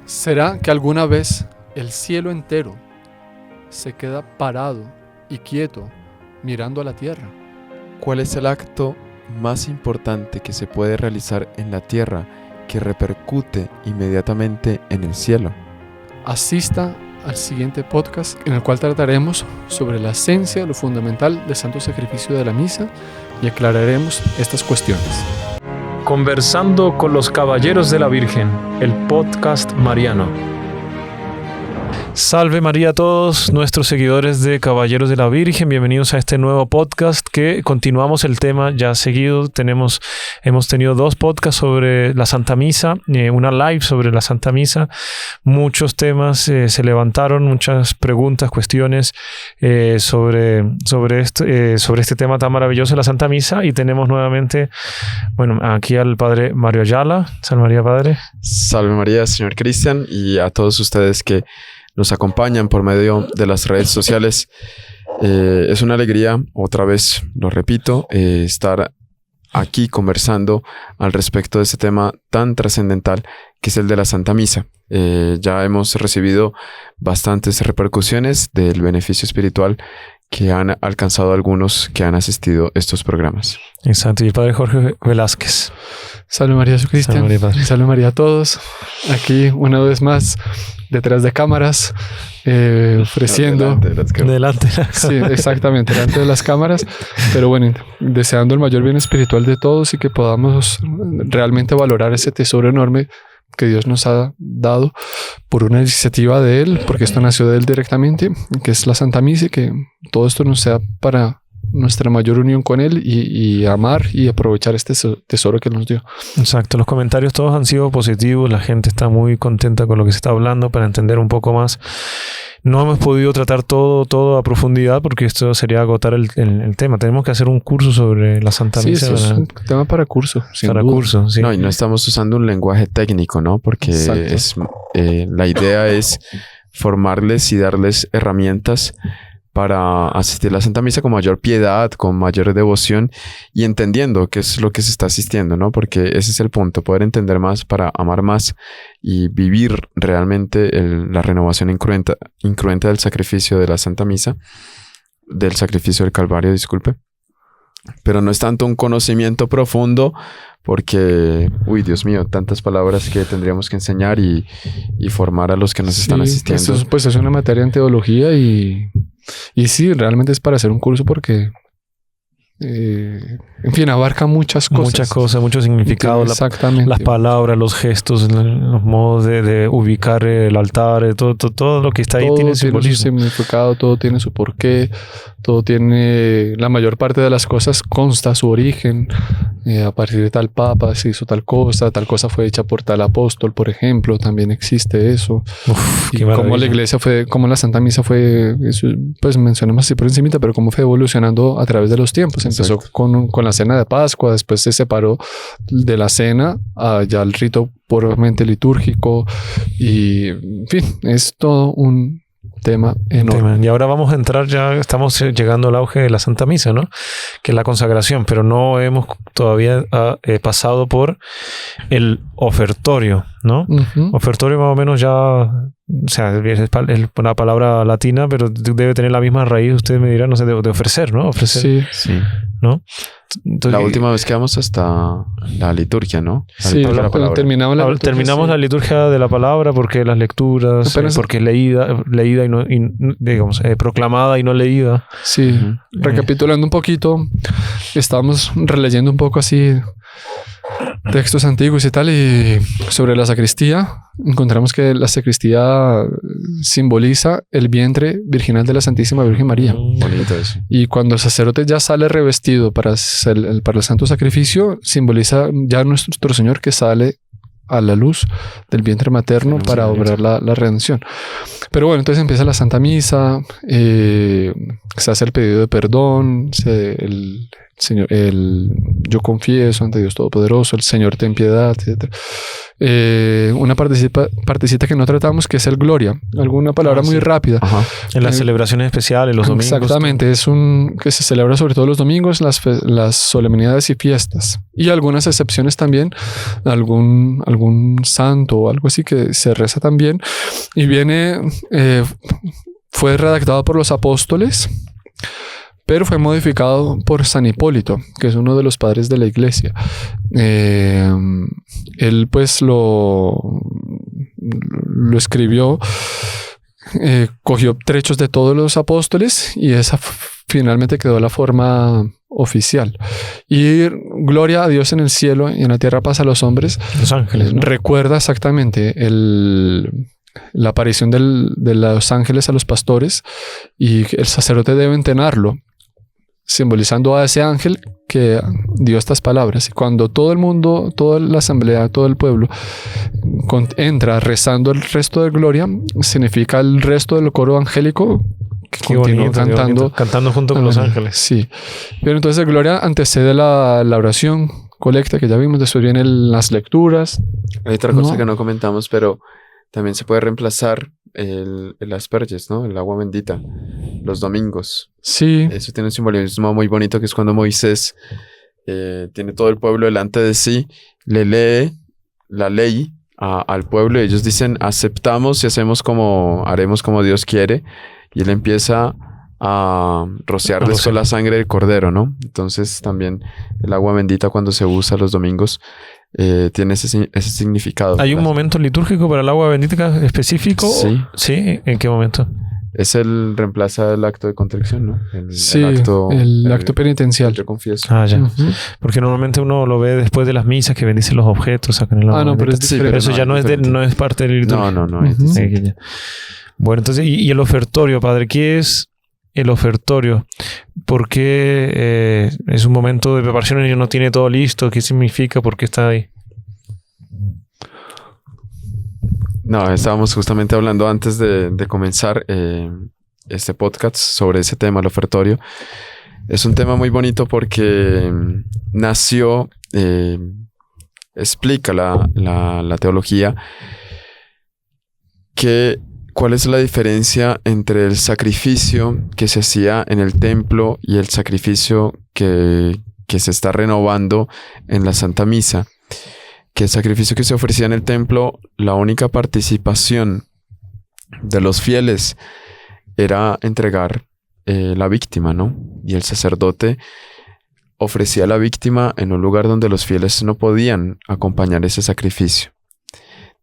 ¿Será que alguna vez el cielo entero se queda parado y quieto mirando a la tierra? ¿Cuál es el acto más importante que se puede realizar en la tierra que repercute inmediatamente en el cielo? Asista al siguiente podcast en el cual trataremos sobre la esencia, lo fundamental del santo sacrificio de la misa y aclararemos estas cuestiones. Conversando con los Caballeros de la Virgen, el podcast mariano. Salve María a todos nuestros seguidores de Caballeros de la Virgen, bienvenidos a este nuevo podcast que continuamos el tema ya seguido. Hemos tenido 2 podcasts sobre la Santa Misa, una live sobre la Santa Misa, muchos temas se levantaron, muchas preguntas, cuestiones sobre este tema tan maravilloso de la Santa Misa, y tenemos nuevamente, aquí al Padre Mario Ayala. Salve María, Padre. Salve María, señor Cristian, y a todos ustedes que nos acompañan por medio de las redes sociales. Es una alegría, otra vez lo repito, estar aquí conversando al respecto de este tema tan trascendental que es el de la Santa Misa. Ya hemos recibido bastantes repercusiones del beneficio espiritual que han alcanzado algunos que han asistido a estos programas. Exacto, y el Padre Jorge Velázquez. Salve María, soy Cristian. Salve María, Salve María a todos. Aquí una vez más detrás de cámaras, ofreciendo. Delante. Sí, exactamente, delante de las cámaras. Pero bueno, deseando el mayor bien espiritual de todos y que podamos realmente valorar ese tesoro enorme que Dios nos ha dado por una iniciativa de Él, porque esto nació de Él directamente, que es la Santa Misa, y que todo esto nos sea para nuestra mayor unión con Él y amar y aprovechar este tesoro que nos dio. Exacto, los comentarios todos han sido positivos, la gente está muy contenta con lo que se está hablando para entender un poco más. No hemos podido tratar todo a profundidad porque esto sería agotar el tema. Tenemos que hacer un curso sobre la Santa Misa. Sí, eso es un tema para curso. Para curso, sí. No, y no estamos usando un lenguaje técnico, ¿no? Porque la idea es formarles y darles herramientas para asistir a la Santa Misa con mayor piedad, con mayor devoción y entendiendo qué es lo que se está asistiendo, ¿no? Porque ese es el punto, poder entender más para amar más y vivir realmente la renovación incruenta del sacrificio de la Santa Misa, del sacrificio del Calvario, disculpe. Pero no es tanto un conocimiento profundo porque, Dios mío, tantas palabras que tendríamos que enseñar y formar a los que nos están asistiendo. Esto pues es una materia en teología y sí, realmente es para hacer un curso porque, en fin, abarca muchas cosas. Muchas cosas, mucho significado. Exactamente. Las palabras, los gestos, los modos de ubicar el altar, todo lo que está ahí tiene simbolismo. Tiene su significado, todo tiene su porqué, todo tiene, la mayor parte de las cosas consta su origen. A partir de tal papa se hizo tal cosa fue hecha por tal apóstol, por ejemplo, también existe eso. Y cómo la iglesia cómo la Santa Misa fue, pues mencionamos así por encimita, pero cómo fue evolucionando a través de los tiempos. Empezó con la cena de Pascua, después se separó de la cena ya al rito puramente litúrgico y, en fin, es todo un tema enorme. Y ahora vamos a entrar, ya estamos llegando al auge de la Santa Misa, ¿no? Que es la consagración, pero no hemos todavía pasado por el ofertorio, ¿no? Uh-huh. Ofertorio más o menos ya, o sea, es una palabra latina, pero debe tener la misma raíz, usted me dirá, no sé, de ofrecer, ¿no? Ofrecer. Sí. ¿No? Entonces, la última vez que vamos hasta la liturgia, ¿no? Terminamos la liturgia de la palabra porque las lecturas, porque leída y no, digamos, proclamada y no leída. Sí. Uh-huh. Recapitulando un poquito, estábamos releyendo un poco así textos antiguos y tal, y sobre la sacristía encontramos que la sacristía simboliza el vientre virginal de la Santísima Virgen María. Bonito eso. Y cuando el sacerdote ya sale revestido para el santo sacrificio, simboliza ya nuestro Señor que sale a la luz del vientre materno para obrar la redención. Pero bueno, entonces empieza la Santa Misa, se hace el pedido de perdón, Señor, yo confieso ante Dios Todopoderoso, el Señor ten piedad, etc. Una partecita que no tratamos, que es el gloria, alguna palabra muy rápida. Ajá. En las celebraciones especiales, los domingos. Exactamente, es que se celebra sobre todo los domingos, las solemnidades y fiestas. Y algunas excepciones también, algún santo o algo así que se reza también. Y fue redactado por los apóstoles, pero fue modificado por San Hipólito, que es uno de los padres de la iglesia. Él pues lo escribió, cogió trechos de todos los apóstoles y esa finalmente quedó la forma oficial. Y gloria a Dios en el cielo y en la tierra paz a los hombres. Los ángeles, ¿no? Recuerda exactamente la aparición de los ángeles a los pastores, y el sacerdote debe entonarlo, simbolizando a ese ángel que dio estas palabras. Y cuando todo el mundo, toda la asamblea, todo el pueblo entra rezando el resto de gloria, significa el resto del coro angélico que continúa cantando junto con los ángeles. Sí. Pero entonces el gloria antecede la oración colecta que ya vimos. Después vienen las lecturas. Hay otra cosa que no comentamos, pero también se puede reemplazar el asperges, ¿no? El agua bendita, los domingos. Sí. Eso tiene un simbolismo muy bonito, que es cuando Moisés tiene todo el pueblo delante de sí, le lee la ley al pueblo y ellos dicen, aceptamos y haremos como Dios quiere. Y él empieza a rociarles con la sangre del cordero, ¿no? Entonces también el agua bendita, cuando se usa los domingos, tiene ese significado. ¿Hay un momento litúrgico para el agua bendita específico? Sí. ¿Sí? ¿En qué momento? Es reemplaza el acto de contrición, ¿no? El acto penitencial. Yo confieso. Ya. Uh-huh. Porque normalmente uno lo ve después de las misas, que bendicen los objetos, sacan el agua bendita. Pero eso ya no es parte del liturgia. No. Uh-huh. Bueno, entonces, ¿y el ofertorio, padre? ¿Qué es el ofertorio? ¿Por qué es un momento de preparación y no tiene todo listo? ¿Qué significa? ¿Por qué está ahí? No, estábamos justamente hablando antes de comenzar este podcast sobre ese tema, el ofertorio. Es un tema muy bonito porque nació, explica la teología, ¿cuál es la diferencia entre el sacrificio que se hacía en el templo y el sacrificio que se está renovando en la Santa Misa? Que el sacrificio que se ofrecía en el templo, la única participación de los fieles era entregar la víctima, ¿no? Y el sacerdote ofrecía a la víctima en un lugar donde los fieles no podían acompañar ese sacrificio.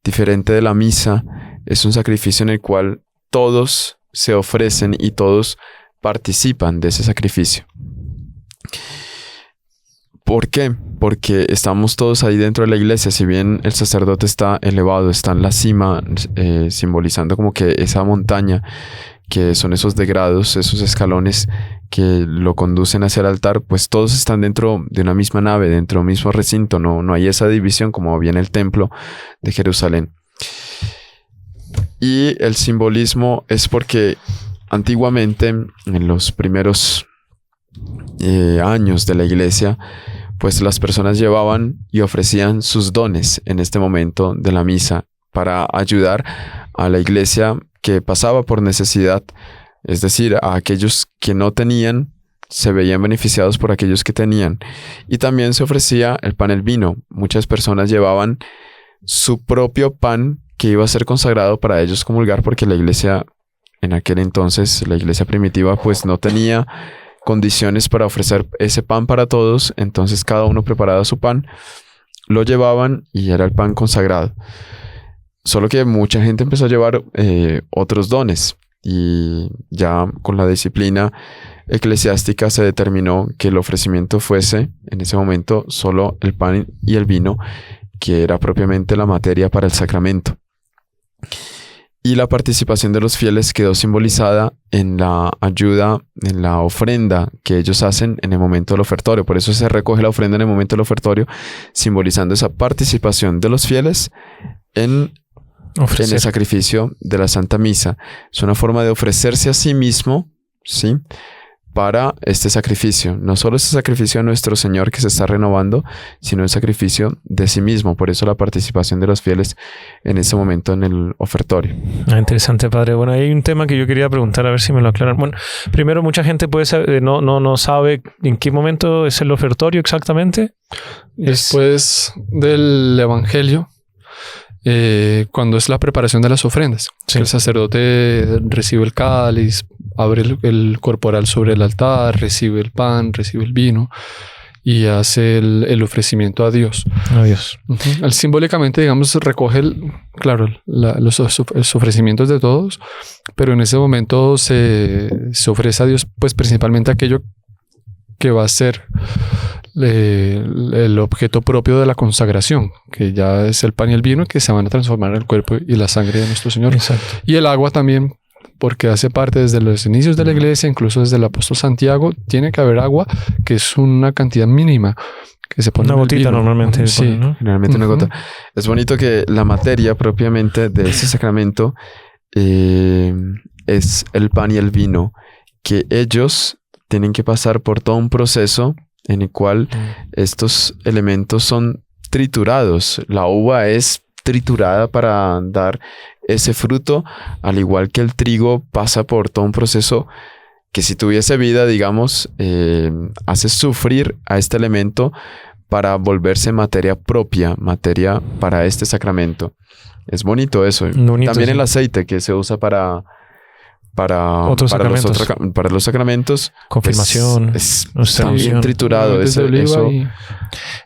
Diferente de la misa, es un sacrificio en el cual todos se ofrecen y todos participan de ese sacrificio. ¿Por qué? Porque estamos todos ahí dentro de la iglesia. Si bien el sacerdote está elevado, está en la cima, simbolizando como que esa montaña, que son esos degrados, esos escalones que lo conducen hacia el altar, pues todos están dentro de una misma nave, dentro de un mismo recinto. No hay esa división como había en el templo de Jerusalén. Y el simbolismo es porque antiguamente, en los primeros años de la iglesia, pues las personas llevaban y ofrecían sus dones en este momento de la misa para ayudar a la iglesia que pasaba por necesidad, es decir, a aquellos que no tenían se veían beneficiados por aquellos que tenían. Y también se ofrecía el pan y el vino. Muchas personas llevaban su propio pan que iba a ser consagrado para ellos comulgar, porque la iglesia en aquel entonces, la iglesia primitiva, pues no tenía condiciones para ofrecer ese pan para todos. Entonces cada uno preparaba su pan, lo llevaban y era el pan consagrado. Solo que mucha gente empezó a llevar otros dones, y ya con la disciplina eclesiástica se determinó que el ofrecimiento fuese en ese momento solo el pan y el vino, que era propiamente la materia para el sacramento. Y la participación de los fieles quedó simbolizada en la ayuda, en la ofrenda que ellos hacen en el momento del ofertorio. Por eso se recoge la ofrenda en el momento del ofertorio, simbolizando esa participación de los fieles en el sacrificio de la Santa Misa. Es una forma de ofrecerse a sí mismo, ¿sí?, para este sacrificio. No solo este sacrificio a nuestro Señor que se está renovando, sino el sacrificio de sí mismo. Por eso la participación de los fieles en ese momento en el ofertorio. Interesante, padre. Bueno, hay un tema que yo quería preguntar, a ver si me lo aclaran. Bueno, primero, mucha gente puede saber, no sabe en qué momento es el ofertorio exactamente. Después del Evangelio, cuando es la preparación de las ofrendas. Sí. El sacerdote recibe el cáliz, abre el corporal sobre el altar, recibe el pan, recibe el vino y hace el ofrecimiento a Dios. A Dios. Él simbólicamente, digamos, recoge los ofrecimientos de todos, pero en ese momento se ofrece a Dios, pues principalmente aquello que va a ser el objeto propio de la consagración, que ya es el pan y el vino, que se van a transformar en el cuerpo y la sangre de nuestro Señor. Exacto. Y el agua también, porque hace parte desde los inicios de la iglesia, incluso desde el apóstol Santiago, tiene que haber agua, que es una cantidad mínima, que se pone una gotita normalmente. Sí, pone, ¿no? Generalmente una gota. Es bonito que la materia propiamente de ese sacramento es el pan y el vino, que ellos tienen que pasar por todo un proceso en el cual estos elementos son triturados. La uva es triturada para dar ese fruto, al igual que el trigo pasa por todo un proceso que, si tuviese vida, digamos, hace sufrir a este elemento para volverse materia propia, materia para este sacramento. Es bonito eso. Bonito, también sí. el aceite que se usa para los sacramentos, confirmación, pues, está bien triturado.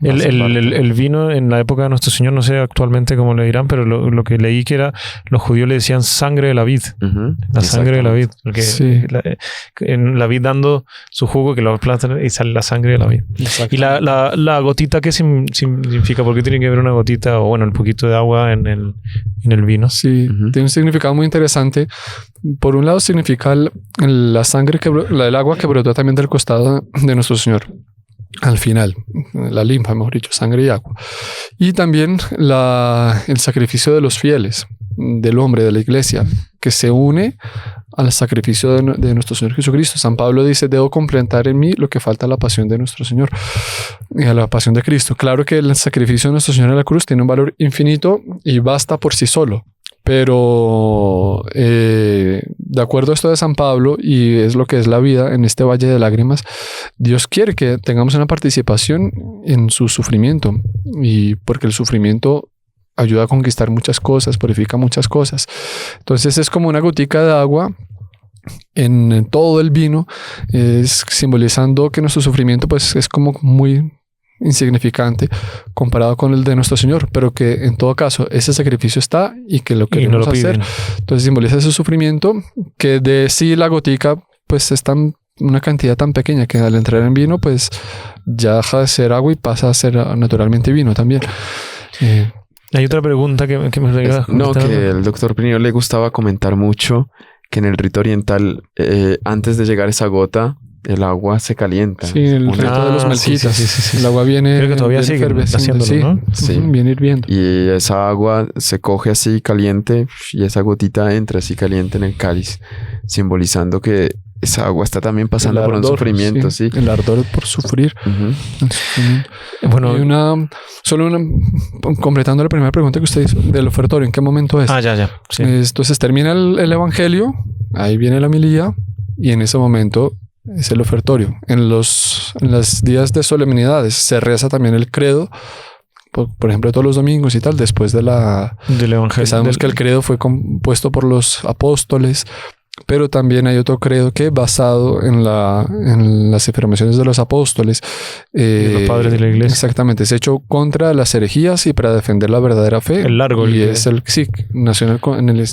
El vino en la época de nuestro Señor, no sé actualmente cómo le dirán, pero lo que leí que era, los judíos le decían sangre de la vid. La sangre de la vid, porque en la vid dando su jugo, que lo aplastan y sale la sangre de la vid. Y la gotita, ¿qué significa? ¿Por qué tiene que haber una gotita o bueno, un poquito de agua en el vino? Sí, tiene un significado muy interesante. Por un lado significa la sangre, el agua que brotó también del costado de nuestro Señor. Al final, la linfa, mejor dicho, sangre y agua. Y también el sacrificio de los fieles, del hombre, de la iglesia, que se une al sacrificio de nuestro Señor Jesucristo. San Pablo dice: debo completar en mí lo que falta a la pasión de nuestro Señor y a la pasión de Cristo. Claro que el sacrificio de nuestro Señor en la cruz tiene un valor infinito y basta por sí solo. Pero de acuerdo a esto de San Pablo, y es lo que es la vida en este valle de lágrimas, Dios quiere que tengamos una participación en su sufrimiento, y porque el sufrimiento ayuda a conquistar muchas cosas, purifica muchas cosas. Entonces es como una gotica de agua en todo el vino, es simbolizando que nuestro sufrimiento pues es como muy insignificante comparado con el de nuestro Señor, pero que en todo caso ese sacrificio está y que lo queremos hacer. Entonces simboliza ese sufrimiento, que de sí la gotica pues es una cantidad tan pequeña que al entrar en vino pues ya deja de ser agua y pasa a ser naturalmente vino también. Hay otra pregunta que me regalaba. Que el doctor Plinio le gustaba comentar mucho que en el rito oriental, antes de llegar esa gota, el agua se calienta. Sí, el rito de los melquitas. Sí. El agua viene... Creo que todavía sigue haciéndolo, ¿no? Sí. Viene hirviendo. Y esa agua se coge así caliente y esa gotita entra así caliente en el cáliz, simbolizando que esa agua está también pasando por un sufrimiento, sí. El ardor por sufrir. Bueno, completando la primera pregunta que usted hizo del ofertorio, ¿en qué momento es? Ya. Sí. Entonces termina el evangelio, ahí viene la homilía y en ese momento es el ofertorio. En los días de solemnidades se reza también el credo, por ejemplo, todos los domingos y tal, después del evangelio. Sabemos que el credo fue compuesto por los apóstoles, pero también hay otro credo que basado en las afirmaciones de los apóstoles. De los padres de la iglesia. Exactamente. Es hecho contra las herejías y para defender la verdadera fe. El largo. Nació en el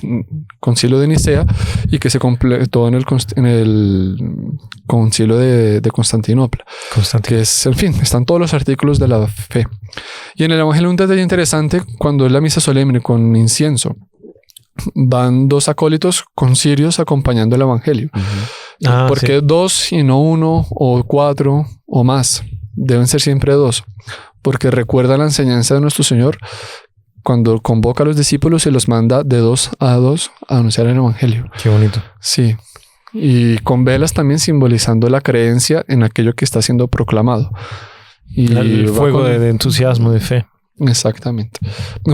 concilio de Nicea y que se completó en el concilio de Constantinopla. Que es, en fin, están todos los artículos de la fe. Y en el evangelio un detalle interesante, cuando es la misa solemne con incienso, van dos acólitos con cirios acompañando el evangelio. ¿Por qué dos y no uno o cuatro o más? Deben ser siempre dos, porque recuerda la enseñanza de nuestro Señor cuando convoca a los discípulos y los manda de 2 a 2 a anunciar el evangelio. Qué bonito. Sí. y con velas también simbolizando la creencia en aquello que está siendo proclamado. Y el fuego de entusiasmo, de fe. Exactamente.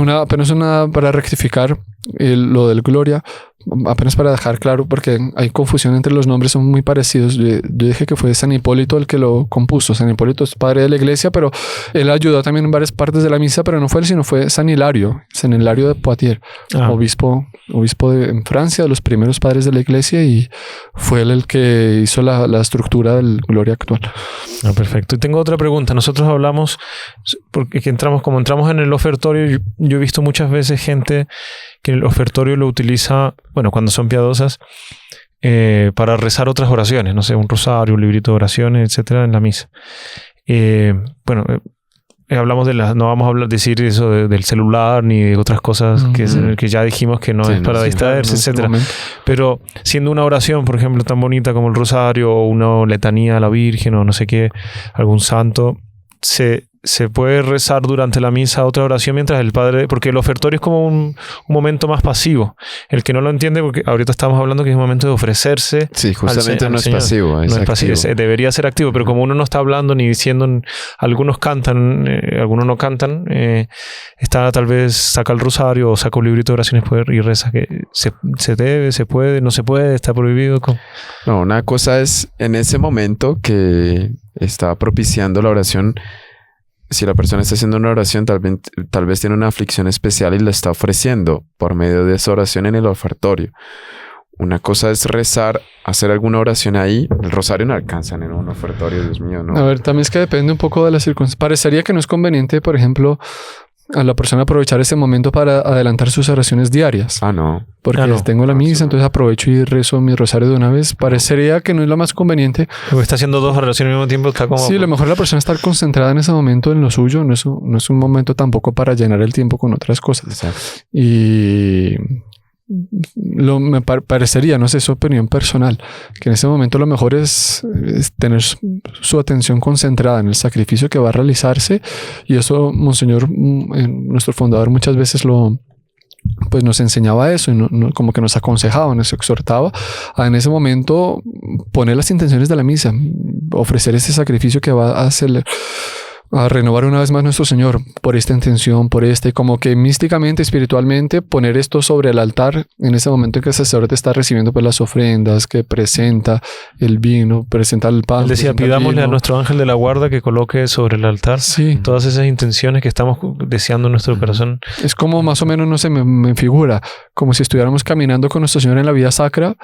Apenas para rectificar lo del Gloria, apenas para dejar claro, porque hay confusión entre los nombres, son muy parecidos. Yo dije que fue San Hipólito el que lo compuso. San Hipólito es padre de la iglesia, pero él ayudó también en varias partes de la misa, pero no fue él, sino fue San Hilario de Poitiers, obispo en Francia, de los primeros padres de la iglesia, y fue él el que hizo la estructura del Gloria actual. Perfecto. Y tengo otra pregunta. Nosotros hablamos, porque como entramos en el ofertorio, yo he visto muchas veces gente que el ofertorio lo utiliza, bueno, cuando son piadosas, para rezar otras oraciones, no sé, un rosario, un librito de oraciones, etcétera, en la misa. Hablamos no vamos a decir eso del celular ni de otras cosas que ya dijimos que no es para distraerse, etcétera. Pero siendo una oración, por ejemplo, tan bonita como el rosario o una letanía a la Virgen o no sé qué, algún santo, se puede rezar durante la misa otra oración mientras el padre, porque el ofertorio es como un momento más pasivo. El que no lo entiende, porque ahorita estamos hablando que es un momento de ofrecerse. Sí, justamente no es pasivo, no es pasivo, debería ser activo, pero como uno no está hablando ni diciendo, algunos cantan, algunos no cantan, está tal vez saca el rosario o saca un librito de oraciones y reza, que se debe, se puede, no se puede, está prohibido. No, una cosa es en ese momento que está propiciando la oración. Si la persona está haciendo una oración, tal vez tiene una aflicción especial y la está ofreciendo por medio de esa oración en el ofertorio. Una cosa es rezar, hacer alguna oración ahí. El rosario no alcanzan en un ofertorio, Dios mío, ¿no? A ver, también es que depende un poco de las circunstancias. Parecería que no es conveniente, por ejemplo, a la persona aprovechar ese momento para adelantar sus oraciones diarias. No. Porque tengo la misa, entonces aprovecho y rezo mi rosario de una vez. Parecería que no es lo más conveniente. Porque está haciendo dos oraciones al mismo tiempo, está como... Sí, a lo mejor la persona está concentrada en ese momento en lo suyo. No es un momento tampoco para llenar el tiempo con otras cosas. Exacto. Y... me parecería, no sé, su opinión personal, que en ese momento lo mejor es tener su atención concentrada en el sacrificio que va a realizarse, y eso Monseñor, nuestro fundador, muchas veces nos enseñaba eso, y como que nos aconsejaba, nos exhortaba a en ese momento poner las intenciones de la misa, ofrecer ese sacrificio que va a hacer, a renovar una vez más nuestro Señor por esta intención, por y como que místicamente, espiritualmente, poner esto sobre el altar en ese momento en que el sacerdote está recibiendo pues las ofrendas, que presenta el vino, presenta el pan. Él decía, pidámosle a nuestro ángel de la guarda que coloque sobre el altar todas esas intenciones que estamos deseando en nuestro corazón. Es como más o menos, no sé, me figura, como si estuviéramos caminando con nuestro Señor en la vía sacra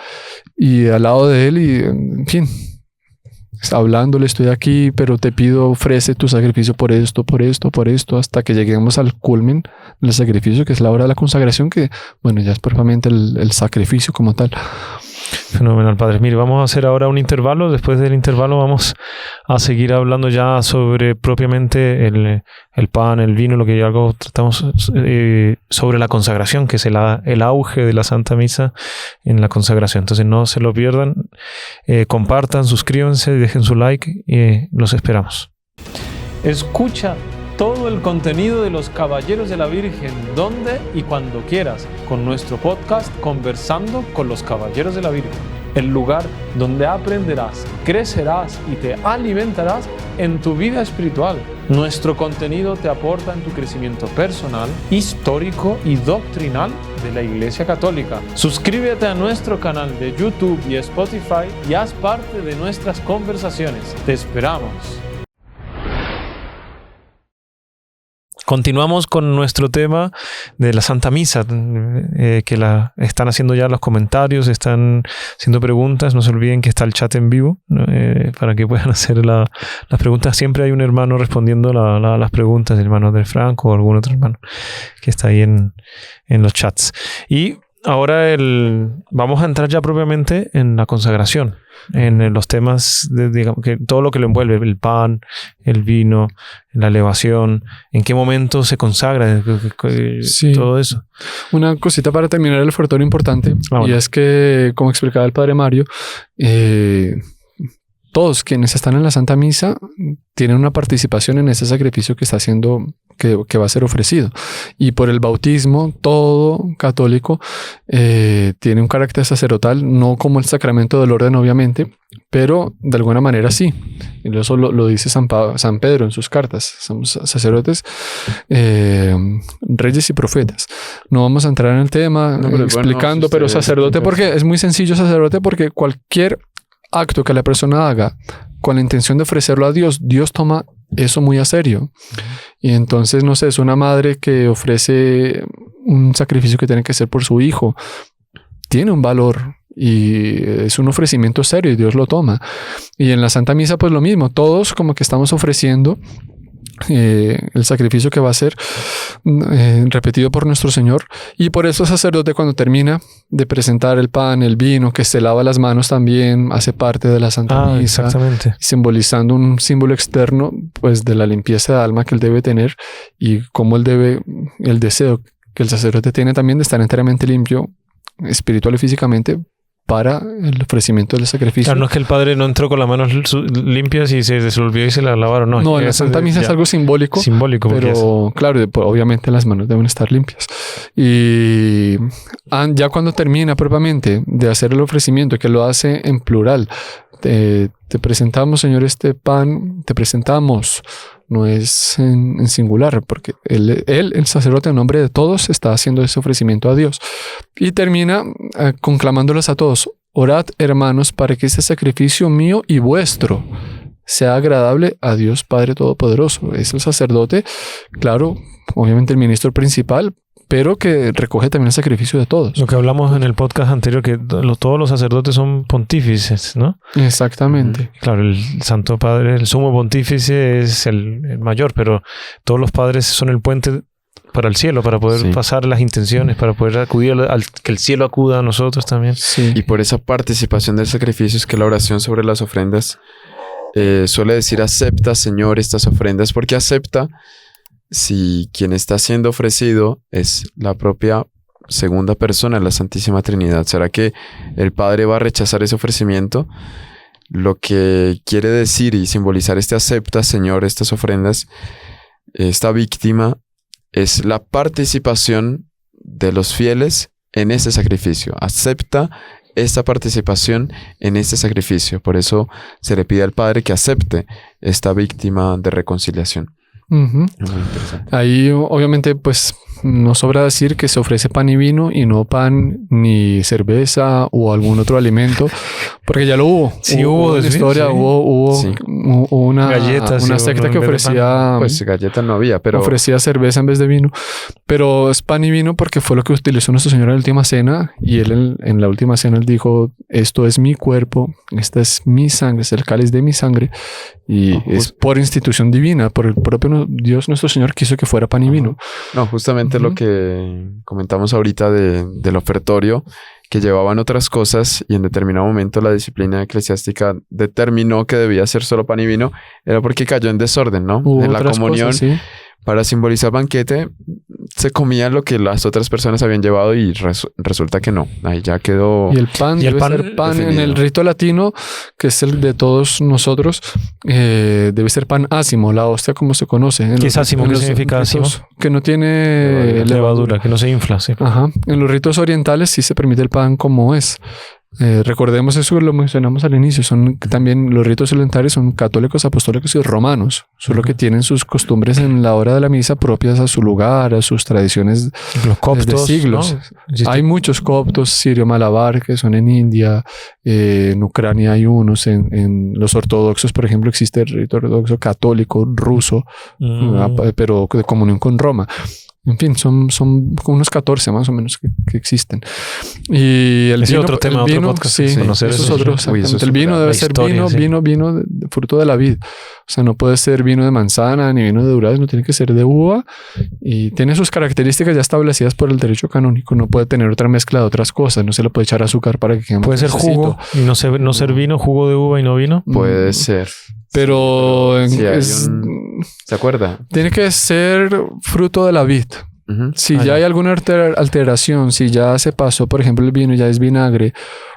y al lado de Él y, en fin, hablándole, estoy aquí, pero te pido, ofrece tu sacrificio por esto, hasta que lleguemos al culmen del sacrificio, que es la hora de la consagración, que, bueno, ya es propiamente el sacrificio como tal. Fenomenal, padre. Mire, vamos a hacer ahora un intervalo. Después del intervalo vamos a seguir hablando ya sobre propiamente el pan, el vino, lo que ya algo tratamos sobre la consagración, que es el auge de la Santa Misa en la consagración. Entonces no se lo pierdan, compartan, suscríbanse, dejen su like y los esperamos. Escucha todo el contenido de los Caballeros de la Virgen, donde y cuando quieras, con nuestro podcast Conversando con los Caballeros de la Virgen. El lugar donde aprenderás, crecerás y te alimentarás en tu vida espiritual. Nuestro contenido te aporta en tu crecimiento personal, histórico y doctrinal de la Iglesia Católica. Suscríbete a nuestro canal de YouTube y Spotify y haz parte de nuestras conversaciones. Te esperamos. Continuamos con nuestro tema de la Santa Misa, que están haciendo ya los comentarios, están haciendo preguntas. No se olviden que está el chat en vivo, para que puedan hacer las preguntas. Siempre hay un hermano respondiendo las preguntas, el hermano del Franco o algún otro hermano que está ahí en los chats. Y ahora vamos a entrar ya propiamente en la consagración, en los temas, digamos, que todo lo que lo envuelve, el pan, el vino, la elevación, en qué momento se consagra, todo eso. Una cosita para terminar el ofertorio importante, y es que, como explicaba el padre Mario, todos quienes están en la Santa Misa tienen una participación en ese sacrificio que está haciendo, que va a ser ofrecido. Y por el bautismo, todo católico tiene un carácter sacerdotal, no como el sacramento del orden, obviamente, pero de alguna manera sí. Y eso lo dice San Pedro en sus cartas. Somos sacerdotes, reyes y profetas. No vamos a entrar en el tema explicando, pero sacerdote, porque es muy sencillo sacerdote, porque cualquier acto que la persona haga con la intención de ofrecerlo a Dios, Dios toma eso muy a serio. Y entonces, no sé, es una madre que ofrece un sacrificio que tiene que hacer por su hijo. Tiene un valor y es un ofrecimiento serio y Dios lo toma. Y en la Santa Misa, pues lo mismo. Todos como que estamos ofreciendo el sacrificio que va a ser repetido por nuestro Señor. Y por eso el sacerdote, cuando termina de presentar el pan, el vino, que se lava las manos, también hace parte de la Santa Misa, exactamente, simbolizando un símbolo externo pues de la limpieza de alma que él debe tener, y cómo el deseo que el sacerdote tiene también de estar enteramente limpio espiritual y físicamente para el ofrecimiento del sacrificio. Claro, no es que el padre no entró con las manos limpias y se olvidó y se la lavaron. No, en la Santa Misa es algo simbólico. Pero claro, obviamente las manos deben estar limpias. Y ya cuando termina propiamente de hacer el ofrecimiento, que lo hace en plural, te presentamos, Señor, este pan, te presentamos. No es en singular, porque él, el sacerdote, en nombre de todos, está haciendo ese ofrecimiento a Dios. Y termina conclamándolos a todos: orad, hermanos, para que este sacrificio mío y vuestro sea agradable a Dios Padre Todopoderoso. Es el sacerdote, claro, obviamente el ministro principal, pero que recoge también el sacrificio de todos. Lo que hablamos en el podcast anterior, que todos los sacerdotes son pontífices, ¿no? Exactamente. Claro, el Santo Padre, el sumo pontífice es el mayor, pero todos los padres son el puente para el cielo, para poder pasar las intenciones, para poder acudir al que el cielo acuda a nosotros también. Sí. Y por esa participación del sacrificio es que la oración sobre las ofrendas suele decir: acepta, Señor, estas ofrendas, porque acepta si quien está siendo ofrecido es la propia segunda persona de la Santísima Trinidad. ¿Será que el Padre va a rechazar ese ofrecimiento? Lo que quiere decir y simbolizar este acepta, Señor, estas ofrendas, esta víctima, es la participación de los fieles en ese sacrificio. Acepta esta participación en este sacrificio. Por eso se le pide al Padre que acepte esta víctima de reconciliación. Uh-huh. Ahí obviamente pues no sobra decir que se ofrece pan y vino y no pan ni cerveza o algún otro alimento, porque ya lo hubo. Sí, hubo en historia, hubo una galletas, una secta que ofrecía, pues galletas no había, pero ofrecía cerveza en vez de vino, pero es pan y vino porque fue lo que utilizó nuestro Señor en la última cena, y él en la última cena él dijo: esto es mi cuerpo, esta es mi sangre, es el cáliz de mi sangre, y es por institución divina, por el propio Dios nuestro Señor quiso que fuera pan y vino. No, justamente lo que comentamos ahorita del ofertorio, que llevaban otras cosas, y en determinado momento la disciplina eclesiástica determinó que debía ser solo pan y vino, era porque cayó en desorden, ¿no? En la comunión, cosas, sí. Para simbolizar banquete, se comía lo que las otras personas habían llevado y resulta que no. Ahí ya quedó. Y el pan debe ser pan definido. En el rito latino, que es el de todos nosotros, debe ser pan ácimo, la hostia como se conoce. ¿Qué es ácimo? ¿Qué significa ácimo? Que no tiene levadura, que no se infla. Sí. Ajá. En los ritos orientales sí se permite el pan como es. Recordemos eso, lo mencionamos al inicio, son también los ritos orientales, son católicos, apostólicos y romanos, solo que tienen sus costumbres en la hora de la misa propias a su lugar, a sus tradiciones. Los coptos, de siglos, ¿no? Hay muchos coptos sirio-malabar que son en India, en Ucrania hay unos, en los ortodoxos, por ejemplo, existe el rito ortodoxo católico ruso, pero de comunión con Roma. En fin, son unos 14 más o menos que existen. Y el vino, otro tema, el vino, otro podcast, sí, eso es otro. El vino debe ser vino de fruto de la vid. O sea, no puede ser vino de manzana ni vino de durazno, tiene que ser de uva, y tiene sus características ya establecidas por el derecho canónico. No puede tener otra mezcla de otras cosas, no se le puede echar azúcar para que quede más. Puede ser jugo y no ser vino, jugo de uva y no vino. Puede ser. Pero ¿se acuerda? Tiene que ser fruto de la vid. Si ya hay alguna alteración, si ya se pasó, por ejemplo, el vino ya es vinagre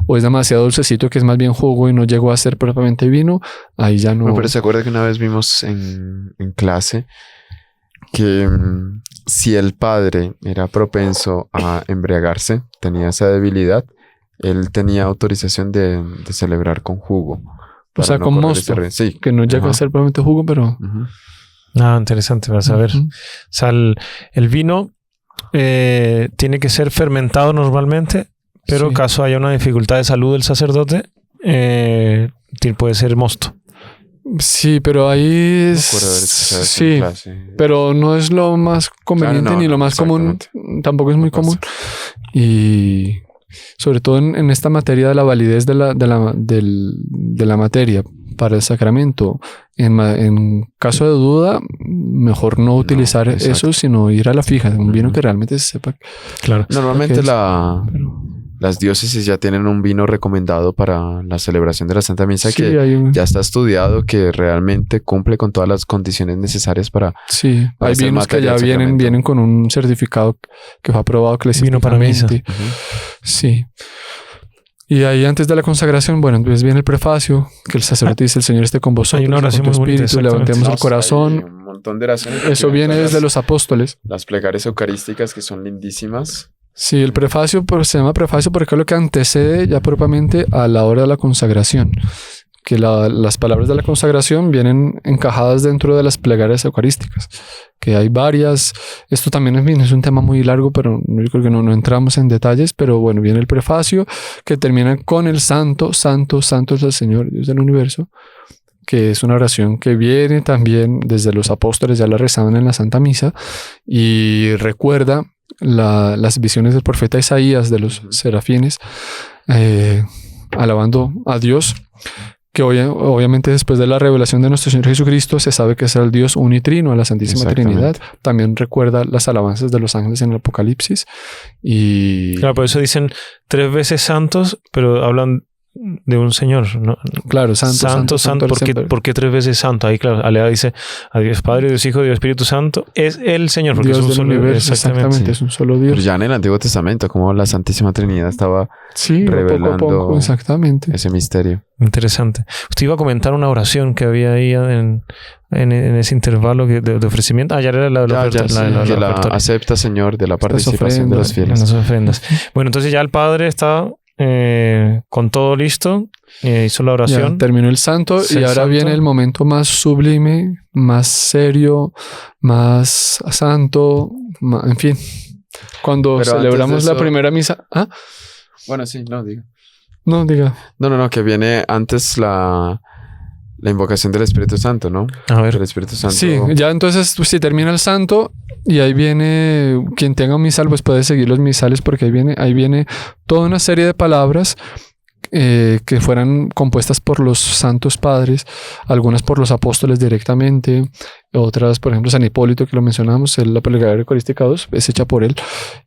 o es demasiado dulcecito que es más bien jugo y no llegó a ser propiamente vino, ahí ya no... Bueno, pero se acuerda que una vez vimos en clase que si el padre era propenso a embriagarse, tenía esa debilidad, él tenía autorización de celebrar con jugo. O sea, con mosto, sí. Que no llega a ser propiamente jugo, pero... Interesante para saber. O sea, el vino tiene que ser fermentado normalmente, pero caso haya una dificultad de salud del sacerdote, puede ser mosto. Sí, pero ahí es... pero no es lo más conveniente ni lo más común. Tampoco es muy común. Y sobre todo en esta materia de la validez de la materia para el sacramento. En caso de duda, mejor no utilizar eso, sino ir a la fija de un vino que realmente se sepa. Claro. Normalmente las diócesis ya tienen un vino recomendado para la celebración de la Santa Misa que ya está estudiado, que realmente cumple con todas las condiciones necesarias para... Sí, hay vinos que ya vienen con un certificado que fue aprobado eclesiásticamente. Vino para misa. Sí. Y ahí antes de la consagración, bueno, entonces viene el prefacio, que el sacerdote dice: el Señor esté con vosotros. Hay una oración muy bonita. Levantemos el corazón. Hay un montón de oraciones. Eso viene desde los apóstoles. Las plegarias eucarísticas que son lindísimas. Sí, el prefacio se llama prefacio porque es lo que antecede ya propiamente a la hora de la consagración. Que las palabras de la consagración vienen encajadas dentro de las plegarias eucarísticas. Que hay varias. Esto también es un tema muy largo, pero yo creo que no entramos en detalles. Pero bueno, viene el prefacio que termina con el santo, santo, santo es el Señor, Dios del universo. Que es una oración que viene también desde los apóstoles, ya la rezaban en la Santa Misa. Y recuerda las visiones del profeta Isaías, de los serafines, alabando a Dios, que obviamente después de la revelación de nuestro Señor Jesucristo se sabe que es el Dios unitrino, a la Santísima Trinidad. También recuerda las alabanzas de los ángeles en el Apocalipsis. Y claro, por eso dicen 3 veces santos, pero hablan de un Señor, ¿no? Claro, santo. ¿Por qué 3 veces santo? Ahí, claro, Alea dice a Dios Padre, Dios Hijo, Dios Espíritu Santo. Es el Señor, porque Dios es un del solo universo. Exactamente, es un solo Dios. Pero ya en el Antiguo Testamento, como la Santísima Trinidad estaba revelando poco a poco, exactamente, ese misterio. Interesante. Usted iba a comentar una oración que había ahí en ese intervalo de ofrecimiento. Ya era la acepta, Señor, de la participación de los fieles. En las ofrendas. Bueno, entonces ya el Padre está con todo listo, hizo la oración. Ya terminó el santo y ahora viene el momento más sublime, más serio, más santo, en fin. Cuando celebramos la primera misa. Bueno, sí, diga. No, diga. No, que viene antes la invocación del Espíritu Santo, ¿no? A ver. El Espíritu Santo. Sí, ya entonces si termina el santo y ahí viene, quien tenga un misal pues puede seguir los misales, porque ahí viene toda una serie de palabras que fueran compuestas por los santos padres, algunas por los apóstoles directamente, otras, por ejemplo, San Hipólito, que lo mencionamos, la plegaria eucarística 2 es hecha por él,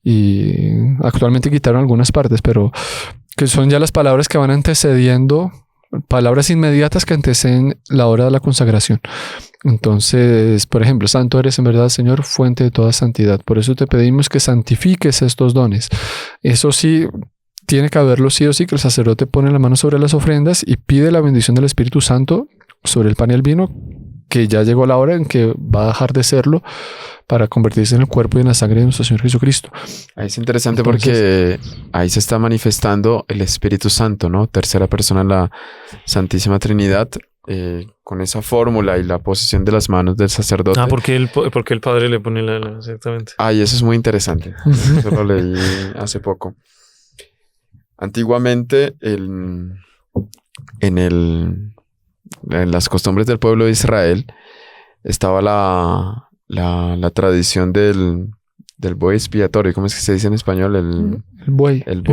y actualmente quitaron algunas partes, pero que son ya las palabras que van antecediendo, palabras inmediatas que anteceden la hora de la consagración. Entonces, por ejemplo: santo eres en verdad, Señor, fuente de toda santidad. Por eso te pedimos que santifiques estos dones. Eso sí, tiene que haberlo sí o sí, que el sacerdote pone la mano sobre las ofrendas y pide la bendición del Espíritu Santo sobre el pan y el vino, que ya llegó la hora en que va a dejar de serlo para convertirse en el cuerpo y en la sangre de nuestro Señor Jesucristo. Ahí es interesante porque ahí se está manifestando el Espíritu Santo, ¿no? Tercera persona en la Santísima Trinidad, con esa fórmula y la posición de las manos del sacerdote. Porque el Padre le pone exactamente. Y eso es muy interesante. Eso lo leí hace poco. Antiguamente, en las costumbres del pueblo de Israel estaba la tradición del buey expiatorio. ¿Cómo es que se dice en español? El buey. El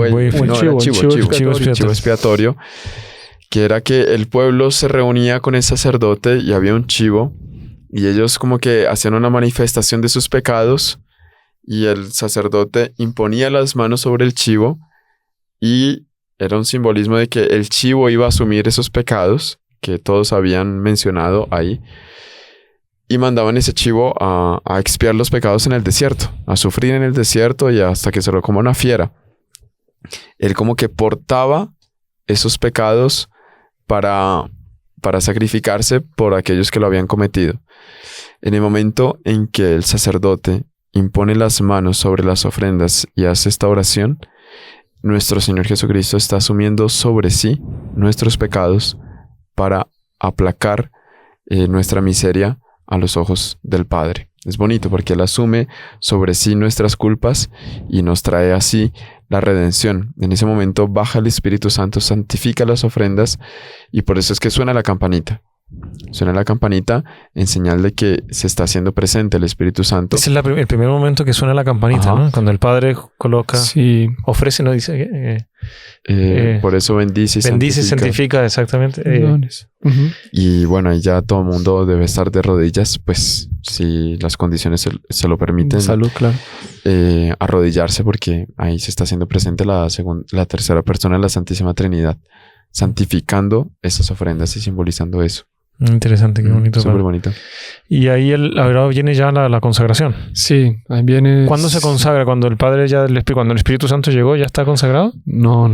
chivo expiatorio. Que era que el pueblo se reunía con el sacerdote y había un chivo, y ellos como que hacían una manifestación de sus pecados, y el sacerdote imponía las manos sobre el chivo, y era un simbolismo de que el chivo iba a asumir esos pecados que todos habían mencionado ahí. y mandaban ese chivo a expiar los pecados en el desierto, a sufrir en el desierto y hasta que se lo coma una fiera. Él como que portaba esos pecados para sacrificarse por aquellos que lo habían cometido. En el momento en que el sacerdote impone las manos sobre las ofrendas y hace esta oración, nuestro Señor Jesucristo está asumiendo sobre sí nuestros pecados para aplacar nuestra miseria a los ojos del Padre. Es bonito porque Él asume sobre sí nuestras culpas y nos trae así la redención. En ese momento baja el Espíritu Santo, santifica las ofrendas y por eso es que suena la campanita. Suena la campanita en señal de que se está haciendo presente el Espíritu Santo. Ese es el primer momento que suena la campanita, ¿no? Cuando el Padre coloca, ofrece, ¿no? Dice... por eso bendice y santifica, exactamente. Y bueno, ahí ya todo el mundo debe estar de rodillas, pues si las condiciones se lo permiten. Salud, claro. Arrodillarse porque ahí se está haciendo presente la tercera persona de la Santísima Trinidad, santificando esas ofrendas y simbolizando eso. Interesante, qué bonito. Súper bonito. Y ahí ahora viene ya la consagración. Sí, ahí viene... ¿Cuándo se consagra? ¿Cuando el Padre cuando el Espíritu Santo llegó, ya está consagrado? No.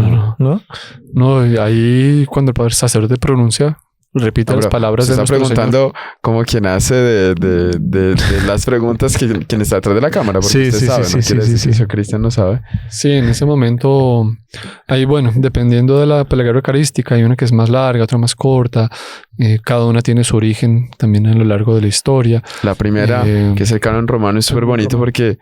No, ahí cuando el Padre sacerdote pronuncia, repite las palabras de nuestro Señor. Se está preguntando como quien hace de las preguntas quien está detrás de la cámara, porque usted sabe, ¿no? Quiere decir que Cristian no sabe. Sí, en ese momento, ahí bueno, dependiendo de la plegaria eucarística, hay una que es más larga, otra más corta. Cada una tiene su origen también a lo largo de la historia. La primera, que es el canon romano, es súper bonito porque